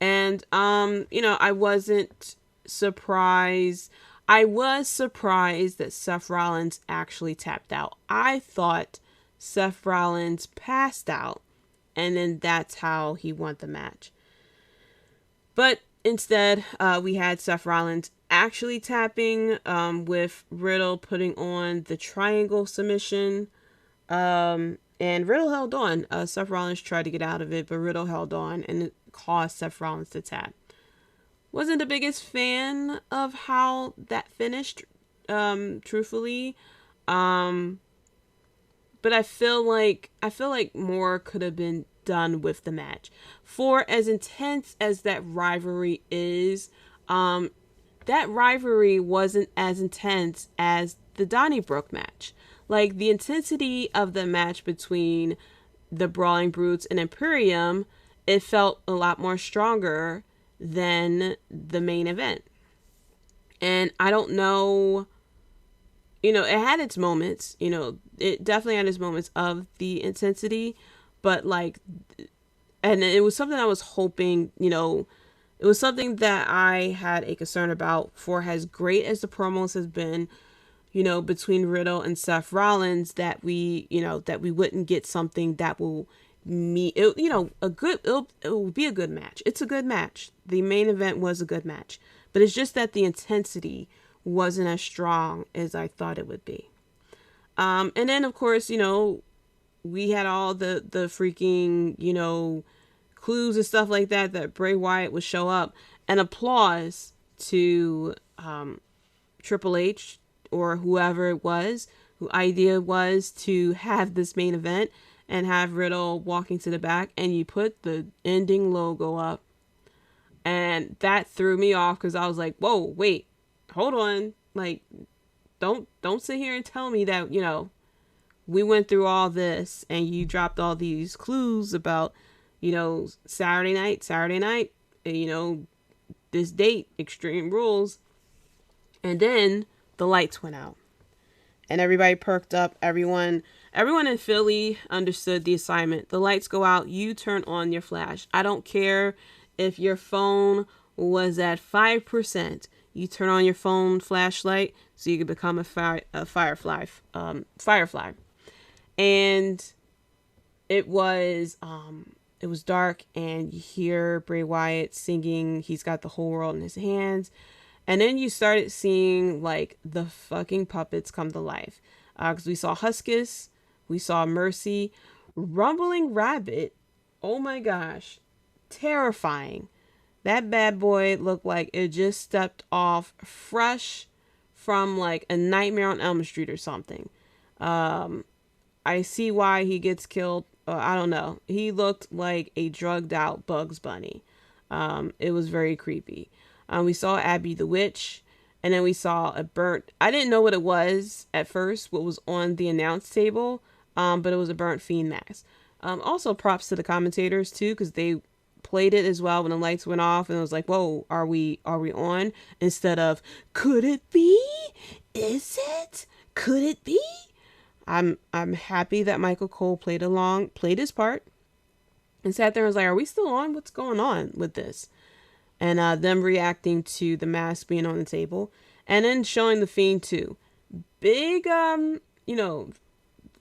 And, I wasn't surprised. I was surprised that Seth Rollins actually tapped out. I thought Seth Rollins passed out, and then that's how he won the match. But instead, we had Seth Rollins actually tapping, with Riddle putting on the triangle submission. And Riddle held on. Seth Rollins tried to get out of it, but Riddle held on, and it caused Seth Rollins to tap. Wasn't the biggest fan of how that finished, truthfully. But I feel like more could have been done with the match. For as intense as that rivalry is, that rivalry wasn't as intense as the Donnybrook match. Like, the intensity of the match between the Brawling Brutes and Imperium, it felt a lot more stronger than the main event. And I don't know, it had its moments, it definitely had its moments of the intensity, but and it was something I was hoping, it was something that I had a concern about. For as great as the promos has been, between Riddle and Seth Rollins, that we wouldn't get something that will meet, it will be a good match. It's a good match. The main event was a good match, but it's just that the intensity wasn't as strong as I thought it would be. And then of course, we had all the freaking, clues and stuff like that Bray Wyatt would show up, and applause to, Triple H, or whoever it was, who idea was to have this main event and have Riddle walking to the back, and you put the ending logo up. And that threw me off, because I was like, whoa, wait, hold on. Like, don't sit here and tell me that, we went through all this and you dropped all these clues about, Saturday night, this date, Extreme Rules. And then the lights went out and everybody perked up. Everyone in Philly understood the assignment. The lights go out, you turn on your flash. I don't care if your phone was at 5%. You turn on your phone flashlight so you can become a firefly. And it was dark, and you hear Bray Wyatt singing He's Got the Whole World in His Hands. And then you started seeing the fucking puppets come to life. Because we saw Huskus, we saw Mercy, Rumbling Rabbit. Oh my gosh, terrifying. That bad boy looked like it just stepped off fresh from a Nightmare on Elm Street or something. I see why he gets killed. I don't know. He looked like a drugged out Bugs Bunny. It was very creepy. We saw Abby the Witch, And then we saw a burnt, I didn't know what it was at first, what was on the announce table, but it was a burnt Fiend mask. Also props to the commentators too, because they played it as well when the lights went off, and it was like, whoa, are we on? Instead of, could it be? Is it? Could it be? I'm happy that Michael Cole played his part, and sat there and was like, are we still on? What's going on with this? And them reacting to the mask being on the table, and then showing the Fiend too. Big,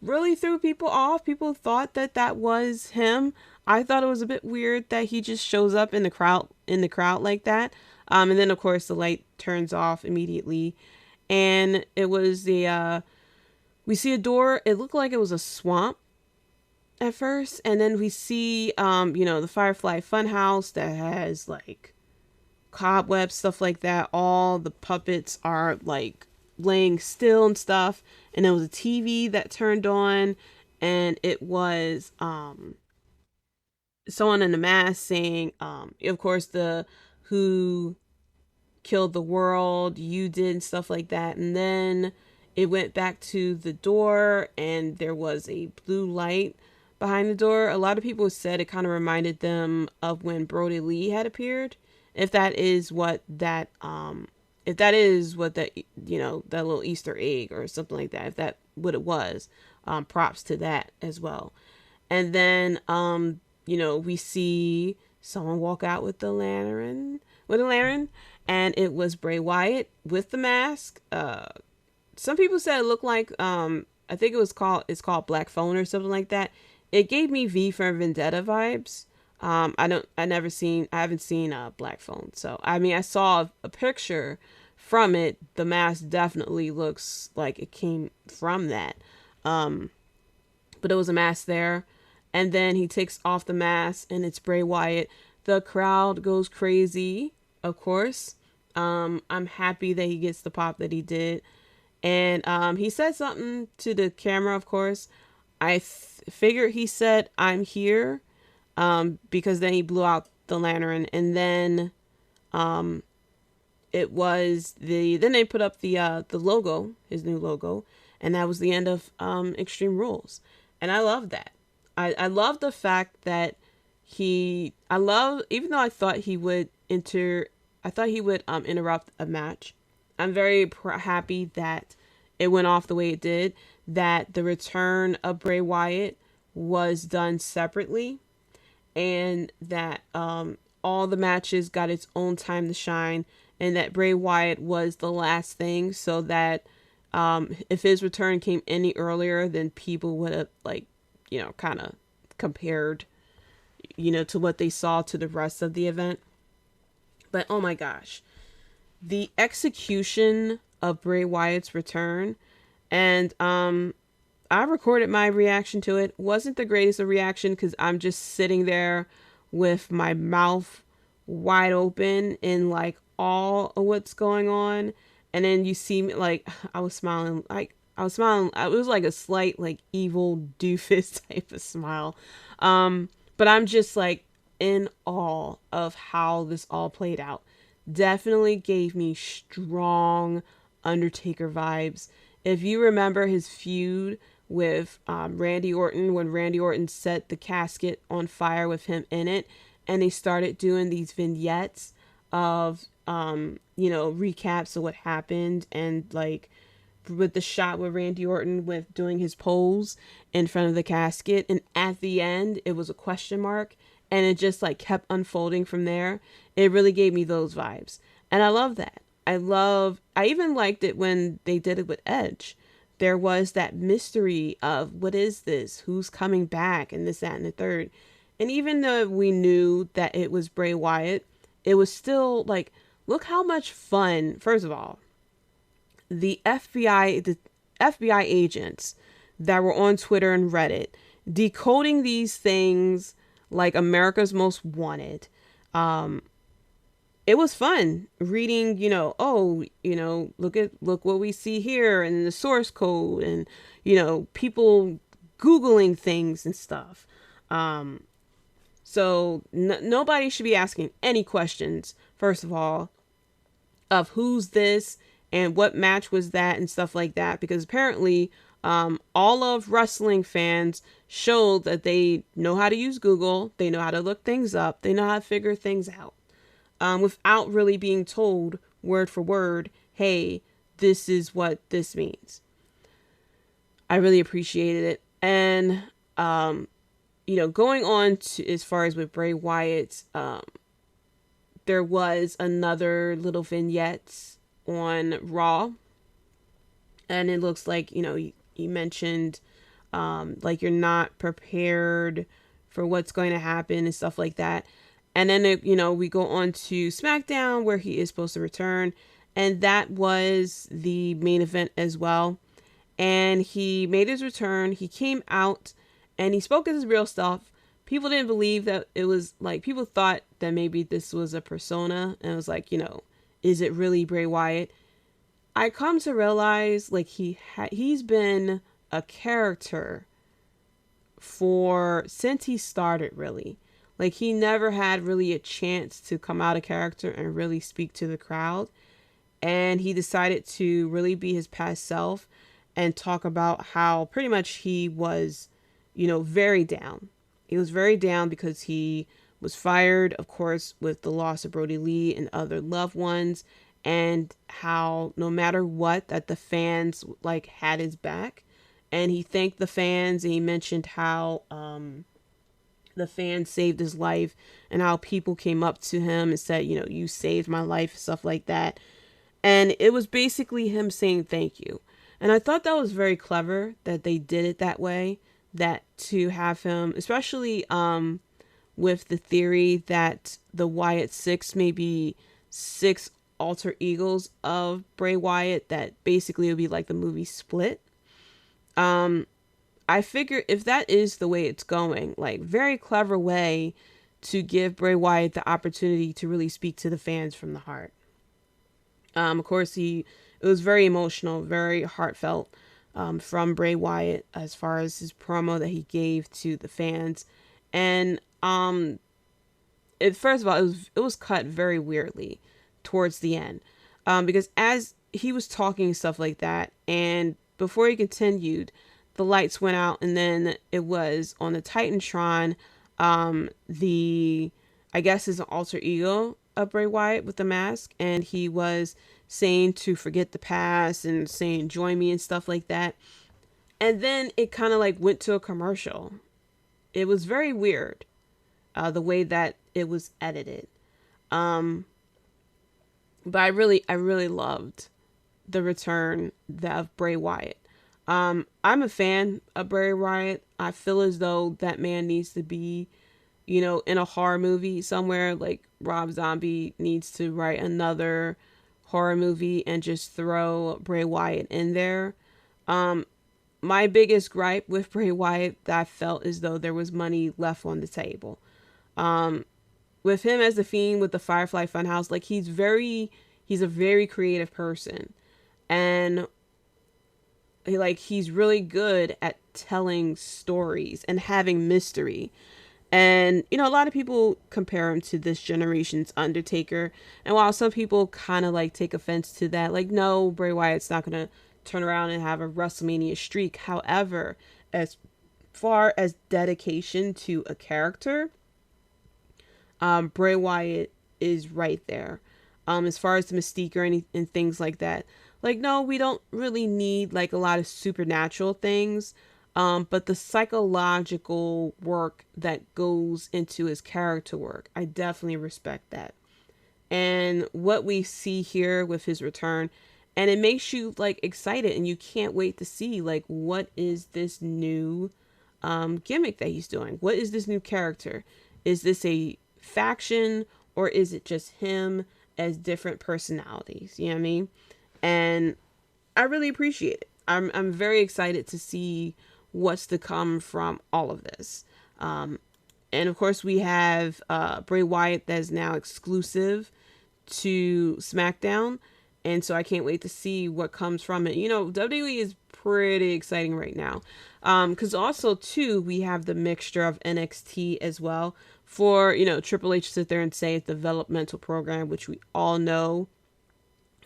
really threw people off. People thought that was him. I thought it was a bit weird that he just shows up in the crowd like that. And then of course the light turns off immediately, and it was we see a door. It looked like it was a swamp at first, and then we see the Firefly Funhouse that has like cobwebs, stuff like that. All the puppets are like laying still and stuff, and there was a TV that turned on, and it was someone in the mask saying of course the who killed the world, you did, and stuff like that. And then it went back to the door, and there was a blue light behind the door. A lot of people said it kind of reminded them of when Brody Lee had appeared. If that is what that that little Easter egg or something like that, if that what it was, props to that as well. And then we see someone walk out with a lantern, and it was Bray Wyatt with the mask. Some people said it looked like I think it's called Black Phone or something like that. It gave me V for Vendetta vibes. I haven't seen Black Phone. So, I mean, I saw a picture from it. The mask definitely looks like it came from that. But it was a mask there. And then he takes off the mask, and it's Bray Wyatt. The crowd goes crazy, of course. I'm happy that he gets the pop that he did. And he said something to the camera, of course. I figured he said, "I'm here." Because then he blew out the lantern, and then it was then they put up the logo, his new logo, and that was the end of Extreme Rules. And I love that. I love the fact that even though I thought he would interrupt a match. I'm very happy that it went off the way it did, that the return of Bray Wyatt was done separately, and that all the matches got its own time to shine, and that Bray Wyatt was the last thing, so that if his return came any earlier, then people would have kind of compared to what they saw to the rest of the event. But oh my gosh, the execution of Bray Wyatt's return, and I recorded my reaction to it. Wasn't the greatest of reaction, because I'm just sitting there with my mouth wide open in like all of what's going on. And then you see me, like, I was smiling. It was like a slight like evil doofus type of smile. But I'm just like in awe of how this all played out. Definitely gave me strong Undertaker vibes. If you remember his feud with Randy Orton, when Randy Orton set the casket on fire with him in it, and they started doing these vignettes of recaps of what happened, and like with the shot with Randy Orton with doing his pose in front of the casket, and at the end it was a question mark, and it just like kept unfolding from there. It really gave me those vibes, and I love that. I even liked it when they did it with Edge. There was that mystery of, what is this? Who's coming back? And this, that, and the third. And even though we knew that it was Bray Wyatt, it was still like, look how much fun. First of all, the FBI agents that were on Twitter and Reddit decoding these things like America's Most Wanted. It was fun reading, look what we see here, and the source code, and, people Googling things and stuff. So nobody should be asking any questions, first of all, of who's this and what match was that and stuff like that, because apparently all of wrestling fans showed that they know how to use Google, they know how to look things up, they know how to figure things out, without really being told word for word, hey, this is what this means. I really appreciated it. And, going on to as far as with Bray Wyatt, there was another little vignette on Raw. And it looks like, you mentioned, like you're not prepared for what's going to happen and stuff like that. And then, we go on to SmackDown where he is supposed to return. And that was the main event as well. And he made his return. He came out and he spoke his real stuff. People didn't believe that it was like, people thought that maybe this was a persona. And it was like, is it really Bray Wyatt? I come to realize like he's been a character since he started, really. Like he never had really a chance to come out of character and really speak to the crowd. And he decided to really be his past self and talk about how pretty much he was, very down. He was very down because he was fired, of course, with the loss of Brody Lee and other loved ones, and how no matter what, that the fans like had his back. And he thanked the fans, and he mentioned how the fans saved his life and how people came up to him and said, you saved my life, stuff like that. And it was basically him saying thank you. And I thought that was very clever that they did it that way, that to have him, especially with the theory that the Wyatt Six may be 6 alter egos of Bray Wyatt, that basically would be like the movie Split. I figure if that is the way it's going, like very clever way to give Bray Wyatt the opportunity to really speak to the fans from the heart. Of course, it was very emotional, very heartfelt from Bray Wyatt as far as his promo that he gave to the fans. And first of all, it was cut very weirdly towards the end, because as he was talking stuff like that, and before he continued, the lights went out, and then it was on the Titantron, I guess is an alter ego of Bray Wyatt with the mask, and he was saying to forget the past and saying join me and stuff like that. And then it kind of like went to a commercial. It was very weird, the way that it was edited. But I really loved the return of Bray Wyatt. I'm a fan of Bray Wyatt. I feel as though that man needs to be, in a horror movie somewhere. Like Rob Zombie needs to write another horror movie and just throw Bray Wyatt in there. My biggest gripe with Bray Wyatt, that I felt as though there was money left on the table. With him as the Fiend with the Firefly Funhouse, like he's a very creative person, and he's really good at telling stories and having mystery. And, a lot of people compare him to this generation's Undertaker. And while some people kind of take offense to that, no, Bray Wyatt's not going to turn around and have a WrestleMania streak. However, as far as dedication to a character, Bray Wyatt is right there. As far as the mystique and things like that. No, we don't really need a lot of supernatural things. But the psychological work that goes into his character work, I definitely respect that. And what we see here with his return, and it makes you excited, and you can't wait to see what is this new gimmick that he's doing? What is this new character? Is this a faction, or is it just him as different personalities? You know what I mean? And I really appreciate it. I'm very excited to see what's to come from all of this. And of course we have Bray Wyatt that is now exclusive to SmackDown, and so I can't wait to see what comes from it. WWE is pretty exciting right now, because also too we have the mixture of NXT as well, for Triple H to sit there and say it's a developmental program, which we all know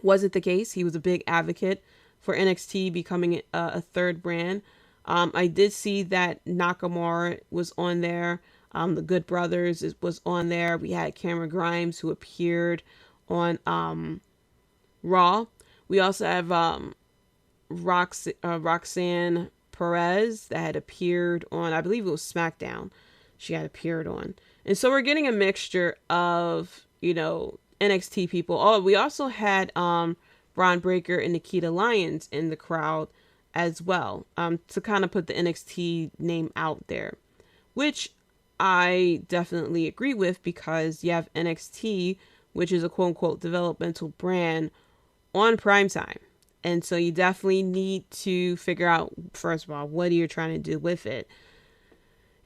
wasn't the case. He was a big advocate for NXT becoming a third brand. I did see that Nakamura was on there. The Good Brothers was on there. We had Cameron Grimes, who appeared on Raw. We also have Roxanne Perez that had appeared on, I believe it was SmackDown. She had appeared on. And so we're getting a mixture of, NXT people. Oh, we also had Braun Breaker and Nikita Lyons in the crowd as well, to kind of put the NXT name out there, which I definitely agree with, because you have NXT, which is a quote unquote developmental brand, on primetime. And so you definitely need to figure out, first of all, what are you trying to do with it?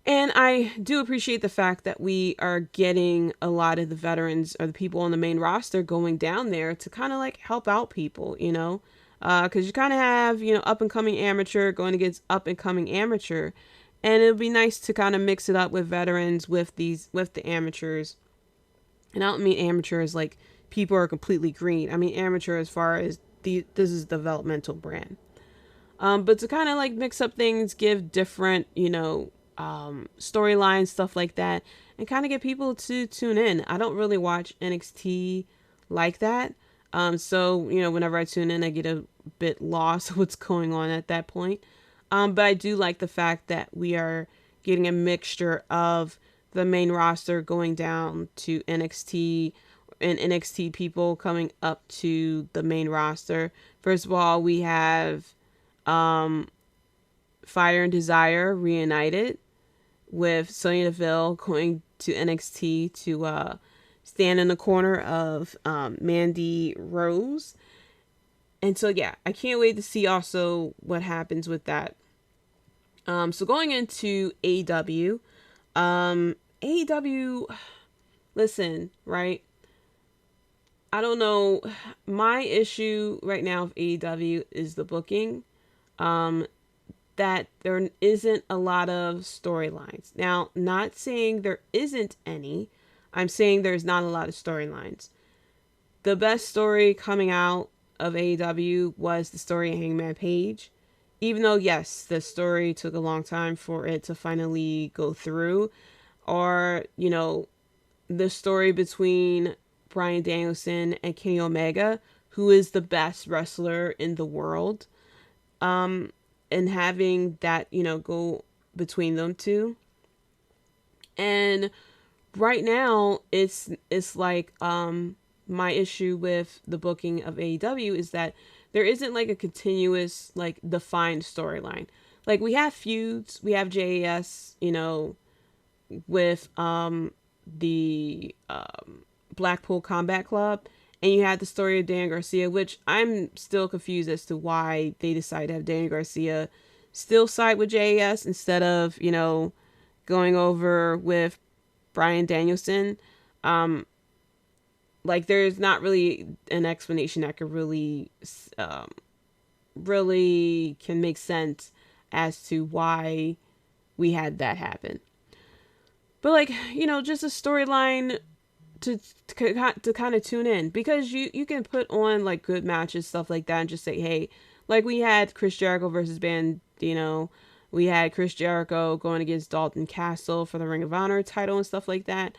And I do appreciate the fact that we are getting a lot of the veterans or the people on the main roster going down there to kind of like help out people, because you kind of have, up and coming amateur going against up and coming amateur. And it would be nice to kind of mix it up with veterans with the amateurs. And I don't mean amateurs like people are completely green. I mean amateur as far as this is developmental brand. But to kind of like mix up things, give different, storylines, stuff like that, and kind of get people to tune in. I don't really watch NXT like that. So, whenever I tune in, I get a bit lost of what's going on at that point. But I do like the fact that we are getting a mixture of the main roster going down to NXT and NXT people coming up to the main roster. First of all, we have Fire and Desire reunited with Sonya Deville going to NXT to stand in the corner of Mandy Rose. And so, yeah, I can't wait to see also what happens with that. So going into AEW, listen, right? I don't know. My issue right now with AEW is the booking. That there isn't a lot of storylines. Now, not saying there isn't any. I'm saying there's not a lot of storylines. The best story coming out of AEW was the story of Hangman Page. Even though, yes, the story took a long time for it to finally go through. Or, the story between Bryan Danielson and Kenny Omega, who is the best wrestler in the world. And having that, go between them two. And right now, it's like, my issue with the booking of AEW is that there isn't like a continuous, like, defined storyline. Like, we have feuds, we have JAS, with, the, Blackpool Combat Club. And you had the story of Dan Garcia, which I'm still confused as to why they decided to have Dan Garcia still side with JAS instead of, going over with Bryan Danielson. Like, there's not really an explanation that could really can make sense as to why we had that happen. But, like, just a storyline to kind of tune in, because you can put on like good matches, stuff like that, and just say, hey, like we had Chris Jericho versus Bandito, we had Chris Jericho going against Dalton Castle for the Ring of Honor title and stuff like that.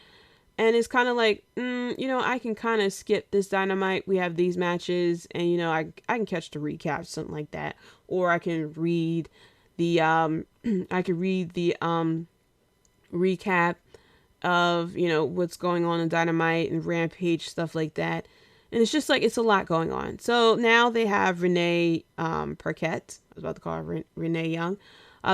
And it's kind of like, I can kind of skip this Dynamite. We have these matches, and I can catch the recap, something like that, or I can read the recap of, what's going on in Dynamite and Rampage, stuff like that. And it's just like, it's a lot going on. So now they have Renee Paquette. I was about to call her Renee Young.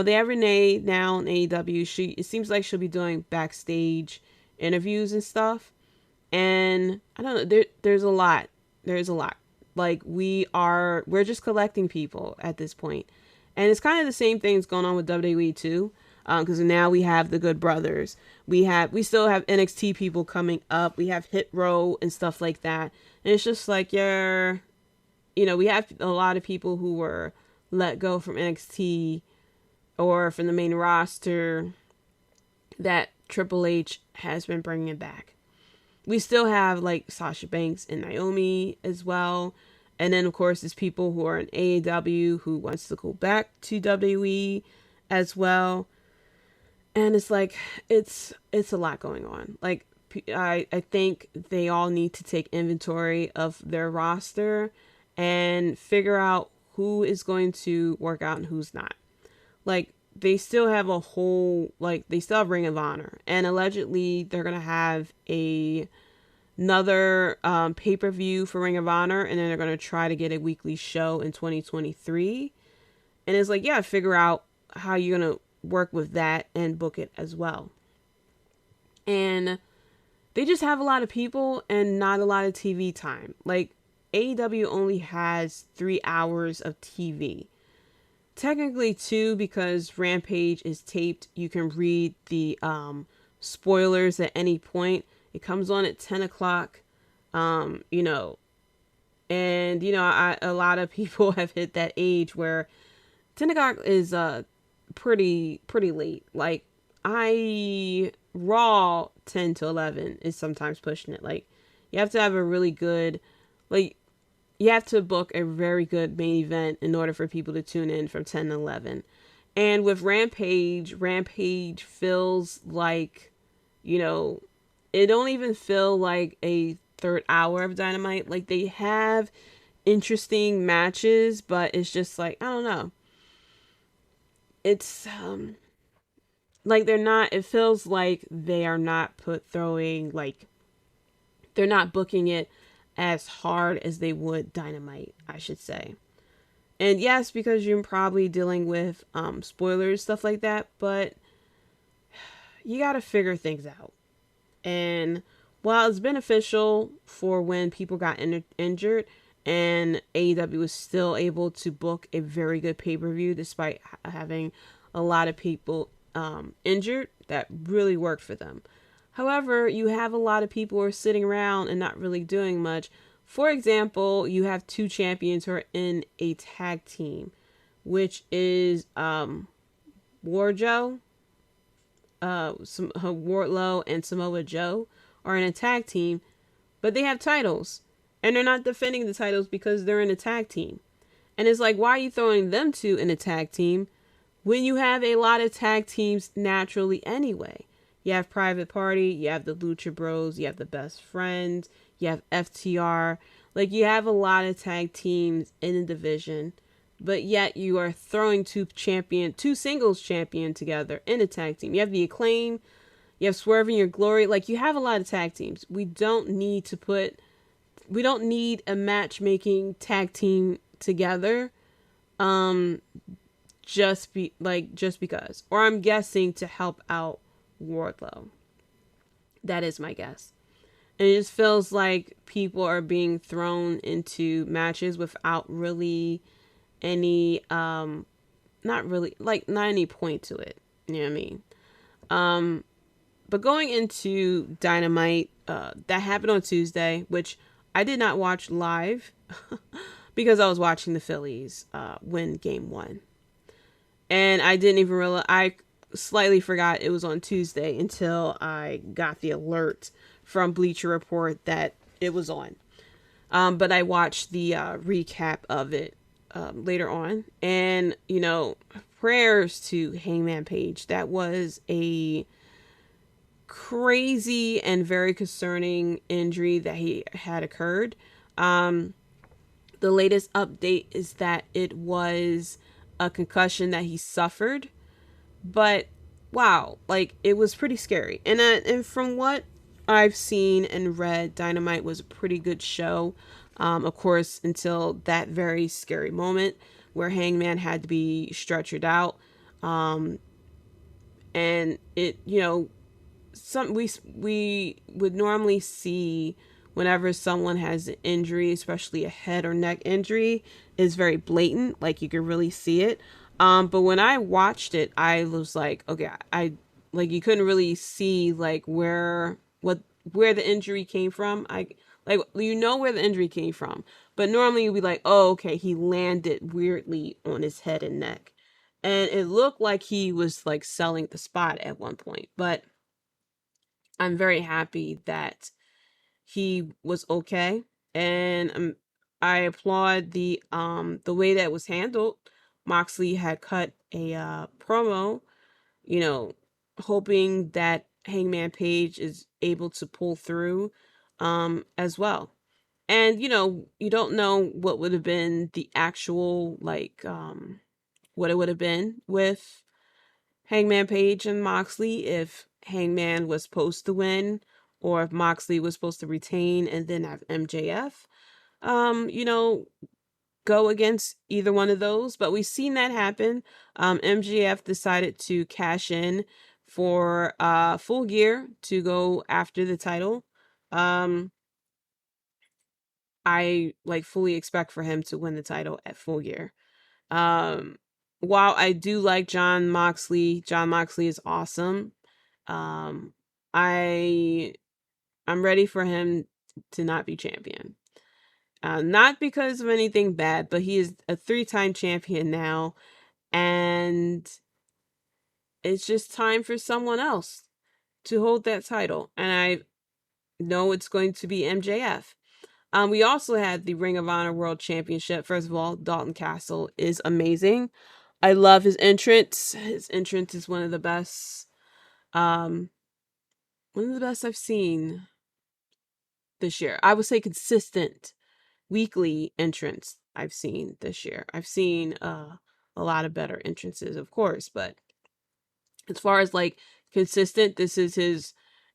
They have Renee now in AEW. It seems like she'll be doing backstage interviews and stuff. And I don't know, there's a lot. There's a lot. Like, we're just collecting people at this point. And it's kind of the same thing that's going on with WWE too. Because now we have the Good Brothers. We still have NXT people coming up. We have Hit Row and stuff like that. And it's just like, we have a lot of people who were let go from NXT or from the main roster that Triple H has been bringing back. We still have like Sasha Banks and Naomi as well. And then, of course, there's people who are in AEW who wants to go back to WWE as well. And it's like, it's a lot going on. Like, I think they all need to take inventory of their roster and figure out who is going to work out and who's not. Like, they still have a whole, like, they still have Ring of Honor. And allegedly, they're going to have another pay-per-view for Ring of Honor, and then they're going to try to get a weekly show in 2023. And it's like, yeah, figure out how you're going to work with that and book it as well. And they just have a lot of people and not a lot of TV time. Like, AEW only has 3 hours of TV. Technically 2, because Rampage is taped. You can read the spoilers at any point. It comes on at 10 o'clock, you know, and, you know, a lot of people have hit that age where 10 o'clock is pretty late. Like, Raw 10 to 11 is sometimes pushing it. Like, you have to have a really good, like, you have to book a very good main event in order for people to tune in from 10 to 11. And with Rampage feels like, you know, it don't even feel like a third hour of Dynamite. Like, they have interesting matches, but it's just like, I don't know. It's, like, they're not, it feels like they are not they're not booking it as hard as they would Dynamite, I should say. And yes, because you're probably dealing with spoilers, stuff like that, but you got to figure things out. And while it's beneficial for when people got injured, and AEW was still able to book a very good pay-per-view despite having a lot of people injured, that really worked for them. However, you have a lot of people who are sitting around and not really doing much. For example, you have 2 champions who are in a tag team, which is Wardlow and Samoa Joe are in a tag team, but they have titles. And they're not defending the titles because they're in a tag team. And it's like, why are you throwing them 2 in a tag team when you have a lot of tag teams naturally anyway? You have Private Party, you have the Lucha Bros, you have the Best Friends, you have FTR. Like, you have a lot of tag teams in the division, but yet you are throwing 2 singles champion together in a tag team. You have the Acclaim, you have Swerve in Your Glory. Like, you have a lot of tag teams. We don't need a matchmaking tag team together, just because. Or I'm guessing to help out Wardlow. That is my guess. And it just feels like people are being thrown into matches without really any, not any point to it. You know what I mean? But going into Dynamite, that happened on Tuesday, which I did not watch live because I was watching the Phillies win Game 1. And I didn't even realize, I slightly forgot it was on Tuesday until I got the alert from Bleacher Report that it was on. But I watched the recap of it later on. And, you know, prayers to Hangman Page. That was a crazy and very concerning injury that he had occurred. The latest update is that it was a concussion that he suffered. But wow, like, it was pretty scary. And from what I've seen and read, Dynamite was a pretty good show. Of course, until that very scary moment where Hangman had to be stretchered out. And it, you know, we would normally see whenever someone has an injury, especially a head or neck injury, is very blatant. Like, you can really see it. But when I watched it, I was like, okay, you couldn't really see like where the injury came from. Where the injury came from, but normally you'd be like, oh, okay, he landed weirdly on his head and neck, and it looked like he was like selling the spot at one point. But I'm very happy that he was okay, and I applaud the way that was handled. Moxley had cut a promo, you know, hoping that Hangman Page is able to pull through as well. And you don't know what would have been the actual what it would have been with Hangman Page and Moxley if Hangman was supposed to win or if Moxley was supposed to retain and then have MJF. You know, go against either one of those, but we've seen that happen. MJF decided to cash in for Full Gear to go after the title. I fully expect for him to win the title at Full Gear. Um, while I do like John Moxley is awesome. Um, I'm ready for him to not be champion. Not because of anything bad, but he is a 3-time champion now, and it's just time for someone else to hold that title. And I know it's going to be MJF. We also had the Ring of Honor World Championship. First of all, Dalton Castle is amazing. I love his entrance. His entrance is one of the best. One of the best I've seen this year. I would say consistent weekly entrance I've seen this year. I've seen a lot of better entrances, of course, but as far as consistent, this is his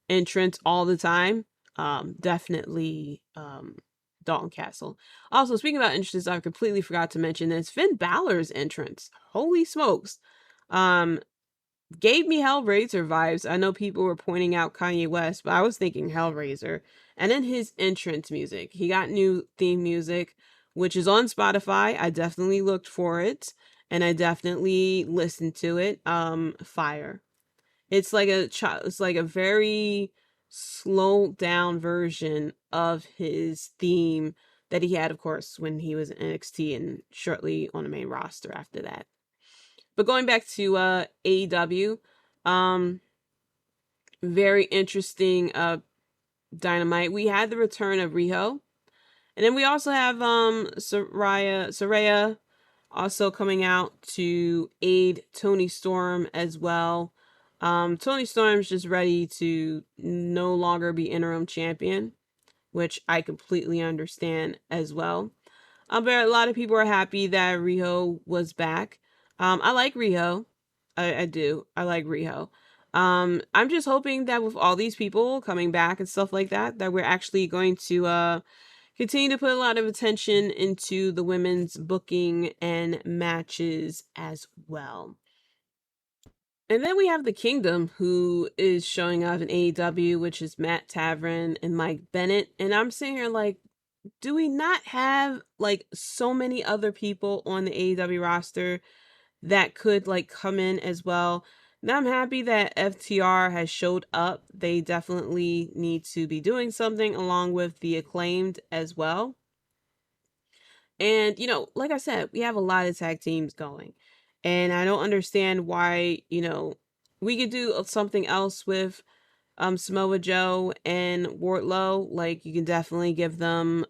entrance all the time. Definitely Dalton Castle. Also, speaking about entrances, I completely forgot to mention this. Finn Balor's entrance. Holy smokes. Gave me Hellraiser vibes. I know people were pointing out Kanye West, but I was thinking Hellraiser. And then his entrance music. He got new theme music, which is on Spotify. I definitely looked for it, and I definitely listened to it. Fire. It's like a very slowed down version of his theme that he had, of course, when he was in NXT and shortly on the main roster after that. But going back to AEW, very interesting Dynamite. We had the return of Riho. And then we also have Saraya also coming out to aid Toni Storm as well. Toni Storm's just ready to no longer be interim champion, which I completely understand as well. But a lot of people are happy that Riho was back. I like Riho. I do. I like Riho. I'm just hoping that with all these people coming back and stuff like that, that we're actually going to continue to put a lot of attention into the women's booking and matches as well. And then we have the Kingdom, who is showing up in AEW, which is Matt Tavern and Mike Bennett. And I'm sitting here do we not have so many other people on the AEW roster that could come in as well? And I'm happy that FTR has showed up. They definitely need to be doing something along with the Acclaimed as well. And, like I said, we have a lot of tag teams going. And I don't understand why, we could do something else with Samoa Joe and Wardlow. You can definitely give them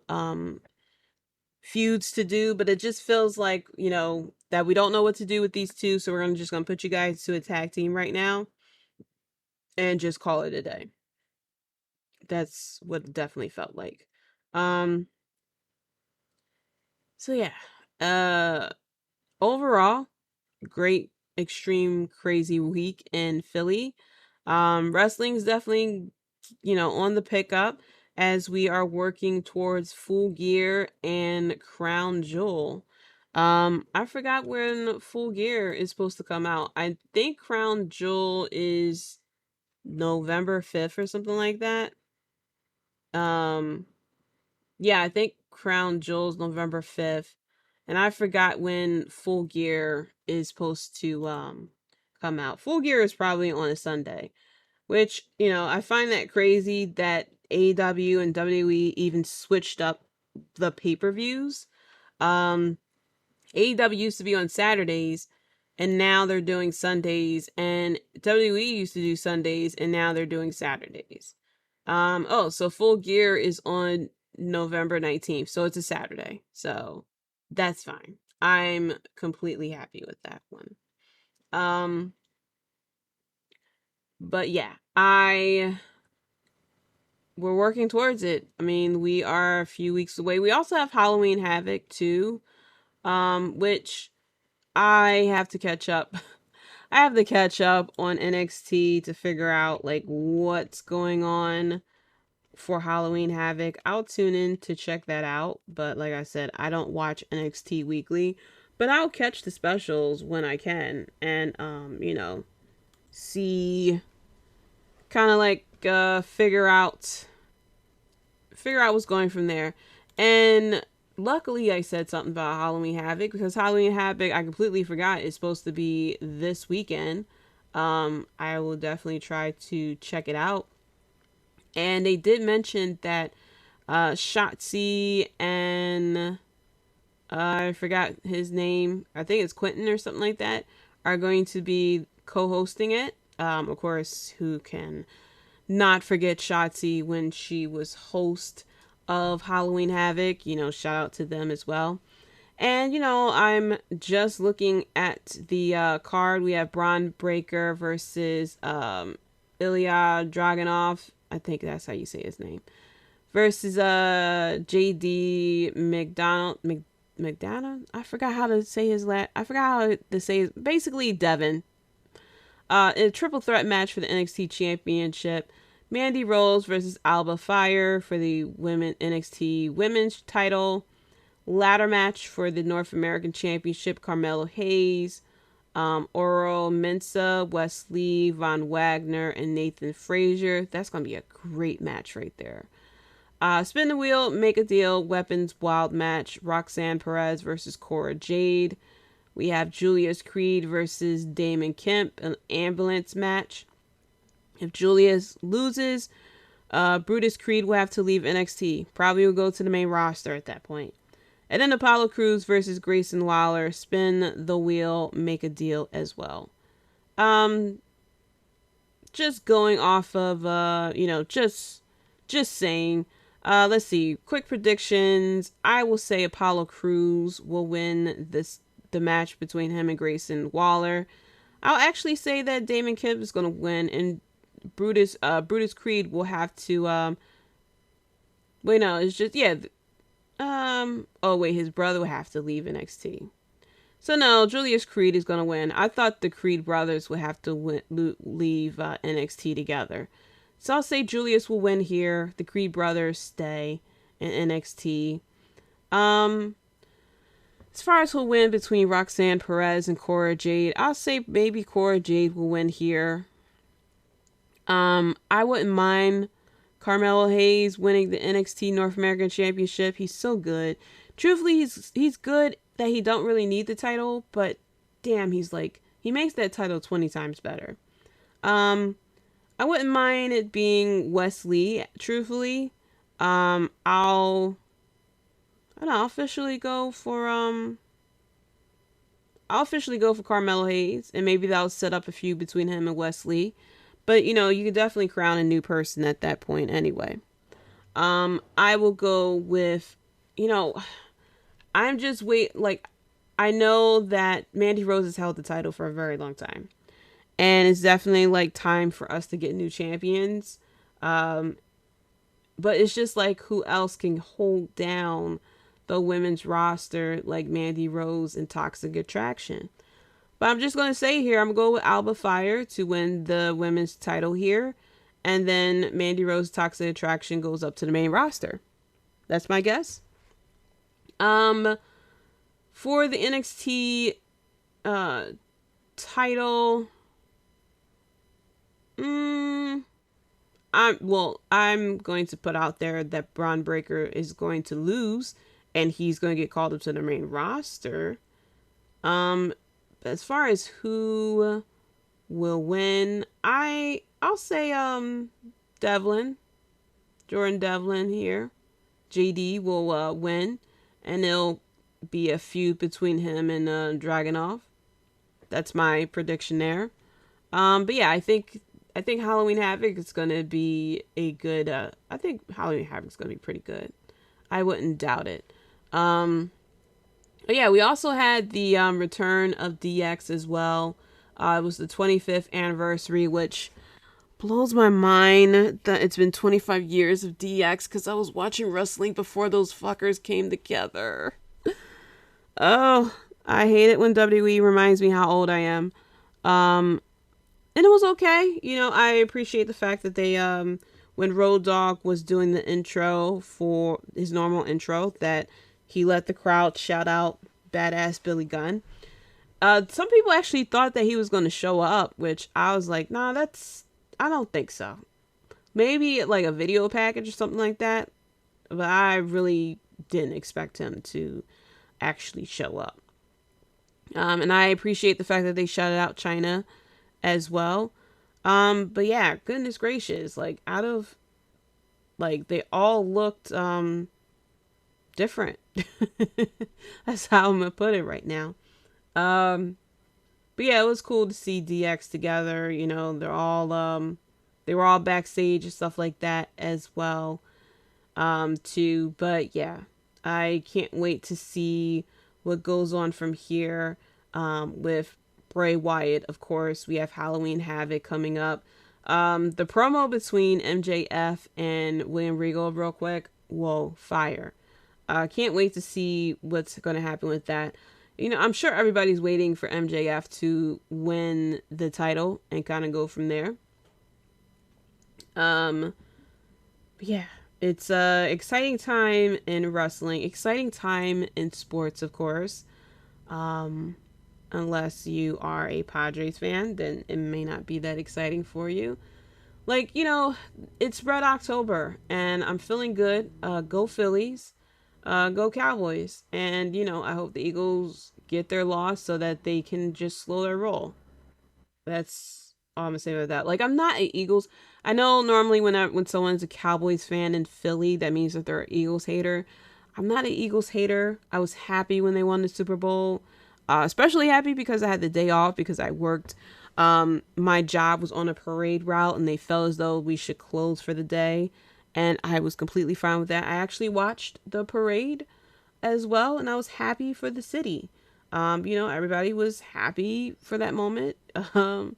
feuds to do, but it just feels like, that we don't know what to do with these two, so we're just gonna put you guys to a tag team right now and just call it a day. That's what it definitely felt like. So yeah. Overall, great, extreme, crazy week in Philly. Wrestling's definitely, on the pickup as we are working towards Full Gear and Crown Jewel. I forgot when Full Gear is supposed to come out. I think Crown Jewel is November 5th or something like that. Yeah, I think Crown Jewel's November 5th. And I forgot when Full Gear is supposed to come out. Full Gear is probably on a Sunday, which, I find that crazy that AEW and WWE even switched up the pay-per-views. AEW used to be on Saturdays, and now they're doing Sundays, and WWE used to do Sundays, and now they're doing Saturdays. So Full Gear is on November 19th. So it's a Saturday. So that's fine. I'm completely happy with that one. But yeah, we're working towards it. I mean, we are a few weeks away. We also have Halloween Havoc too, which I have to catch up. I have to catch up on NXT to figure out like what's going on for Halloween Havoc. I'll tune in to check that out, but like I said, I don't watch NXT weekly, but I'll catch the specials when I can and see kind of like figure out what's going from there. And luckily I said something about Halloween Havoc, because Halloween Havoc, I completely forgot, is supposed to be this weekend. I will definitely try to check it out. And they did mention that Shotzi and I forgot his name, I think it's Quentin or something like that, are going to be co-hosting it. Of course, who can not forget Shotzi when she was host of Halloween Havoc? Shout out to them as well. And, I'm just looking at the card. We have Braun Breaker versus Ilya Dragunov. I think that's how you say his name. Versus Jaydee McDonough. I forgot how to say his I forgot how to say his, basically Devin. In a triple threat match for the NXT Championship. Mandy Rose versus Alba Fire for the NXT Women's title. Ladder match for the North American Championship. Carmelo Hayes, Oro Mensah, Wesley Von Wagner, and Nathan Frazier. That's going to be a great match right there. Spin the wheel, make a deal, weapons wild match. Roxanne Perez versus Cora Jade. We have Julius Creed versus Damon Kemp, an ambulance match. If Julius loses, Brutus Creed will have to leave NXT. Probably will go to the main roster at that point. And then Apollo Crews versus Grayson Waller. Spin the wheel, make a deal as well. Just going off of, just saying. Let's see. Quick predictions. I will say Apollo Crews will win the match between him and Grayson Waller. I'll actually say that Damon Kemp is going to win, and Brutus Creed will have to his brother will have to leave NXT. So no, Julius Creed is going to win. I thought the Creed brothers would have to leave NXT together. So I'll say Julius will win here. The Creed brothers stay in NXT. As far as who'll win between Roxanne Perez and Cora Jade, I'll say maybe Cora Jade will win here. I wouldn't mind Carmelo Hayes winning the NXT North American Championship. He's so good. Truthfully, he's good that he don't really need the title, but damn, he makes that title 20 times better. I wouldn't mind it being Wesley, truthfully. I'll officially go for Carmelo Hayes, and maybe that'll set up a feud between him and Wesley. But, you could definitely crown a new person at that point anyway. I will go with, I'm just I know that Mandy Rose has held the title for a very long time. And it's definitely, time for us to get new champions. But it's just, who else can hold down the women's roster like Mandy Rose and Toxic Attraction? But I'm just going to say here, I'm going to go with Alba Fire to win the women's title here. And then Mandy Rose Toxic Attraction goes up to the main roster. That's my guess. For the NXT title, I'm going to put out there that Braun Breaker is going to lose and he's going to get called up to the main roster. As far as who will win, I'll say Jordan Devlin here. Jaydee will win, and it'll be a feud between him and Dragunov. That's my prediction there. But yeah, I think Halloween Havoc is going to be a good. I think Halloween Havoc is going to be pretty good. I wouldn't doubt it. But yeah, we also had the return of DX as well. It was the 25th anniversary, which blows my mind that it's been 25 years of DX because I was watching wrestling before those fuckers came together. Oh, I hate it when WWE reminds me how old I am. And it was okay. I appreciate the fact that they, when Road Dogg was doing the intro for his normal intro, that he let the crowd shout out Badass Billy Gunn. Some people actually thought that he was going to show up, which I was like, nah, I don't think so. Maybe like a video package or something like that. But I really didn't expect him to actually show up. And I appreciate the fact that they shouted out China as well. But yeah, goodness gracious, like they all looked different. That's how I'm gonna put it right now. But yeah, it was cool to see DX together. They were all backstage and stuff like that as well, too. But yeah, I can't wait to see what goes on from here, with Bray Wyatt. Of course, we have Halloween Havoc coming up. The promo between MJF and William Regal, real quick. Whoa, fire. Can't wait to see what's going to happen with that. I'm sure everybody's waiting for MJF to win the title and kind of go from there. Yeah, it's a exciting time in wrestling, exciting time in sports, of course. Unless you are a Padres fan, then it may not be that exciting for you. Like, it's Red October and I'm feeling good. Go Phillies. Go Cowboys. And, I hope the Eagles get their loss so that they can just slow their roll. That's all I'm going to say about that. Like, I'm not an Eagles. I know normally when someone's a Cowboys fan in Philly, that means that they're an Eagles hater. I'm not an Eagles hater. I was happy when they won the Super Bowl. Especially happy because I had the day off because I worked. My job was on a parade route and they felt as though we should close for the day. And I was completely fine with that. I actually watched the parade as well, and I was happy for the city. Everybody was happy for that moment. But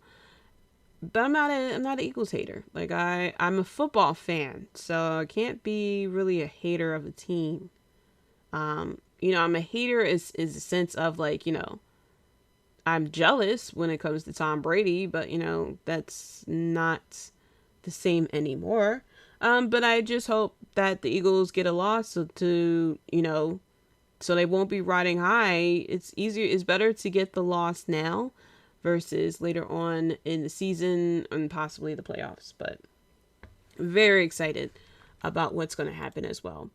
I'm not an Eagles hater. Like I'm a football fan, so I can't be really a hater of a team. I'm a hater is a sense of like, I'm jealous when it comes to Tom Brady, but that's not the same anymore. But I just hope that the Eagles get a loss so they won't be riding high. It's better to get the loss now versus later on in the season and possibly the playoffs. But very excited about what's going to happen as well.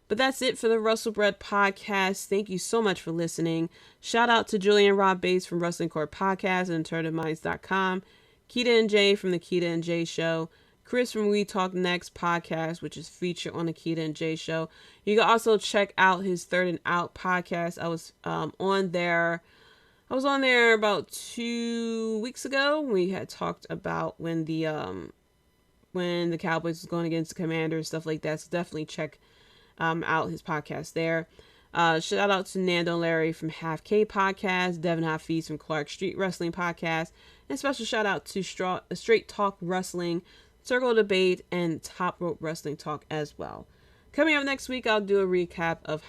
But that's it for the Wrestlebread podcast. Thank you so much for listening. Shout out to Julian Rob Bates from Wrestling Court Podcast and AlternativeMinds.com. Keita and Jay from the Keita and Jay Show. Chris from We Talk Next podcast, which is featured on the Keita and Jay Show. You can also check out his Third and Out podcast. I was on there about 2 weeks ago. We had talked about when the Cowboys was going against the Commanders, stuff like that. So definitely check out his podcast there. Shout out to Nando and Larry from Half K Podcast, Devin Hafiz from Clark Street Wrestling Podcast, and special shout out to Straight Talk Wrestling, Circle Debate, and Top Rope Wrestling Talk as well. Coming up next week, I'll do a recap of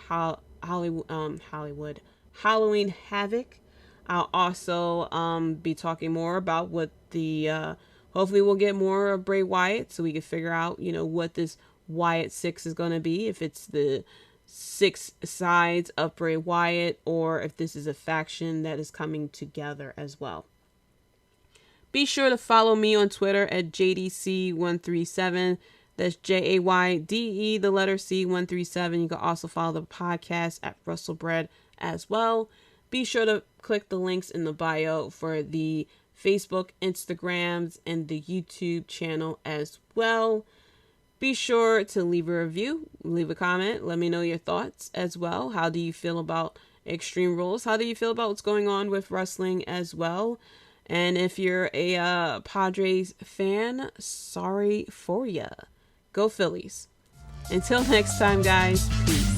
Halloween Havoc. I'll also be talking more about what hopefully we'll get more of Bray Wyatt so we can figure out, what this Wyatt 6 is going to be. If it's the 6 sides of Bray Wyatt or if this is a faction that is coming together as well. Be sure to follow me on Twitter at JDC137. That's JAYDE, the letter C137. You can also follow the podcast at Wrestlebread as well. Be sure to click the links in the bio for the Facebook, Instagrams, and the YouTube channel as well. Be sure to leave a review, leave a comment. Let me know your thoughts as well. How do you feel about Extreme Rules? How do you feel about what's going on with wrestling as well? And if you're a Padres fan, sorry for ya. Go Phillies. Until next time, guys, peace.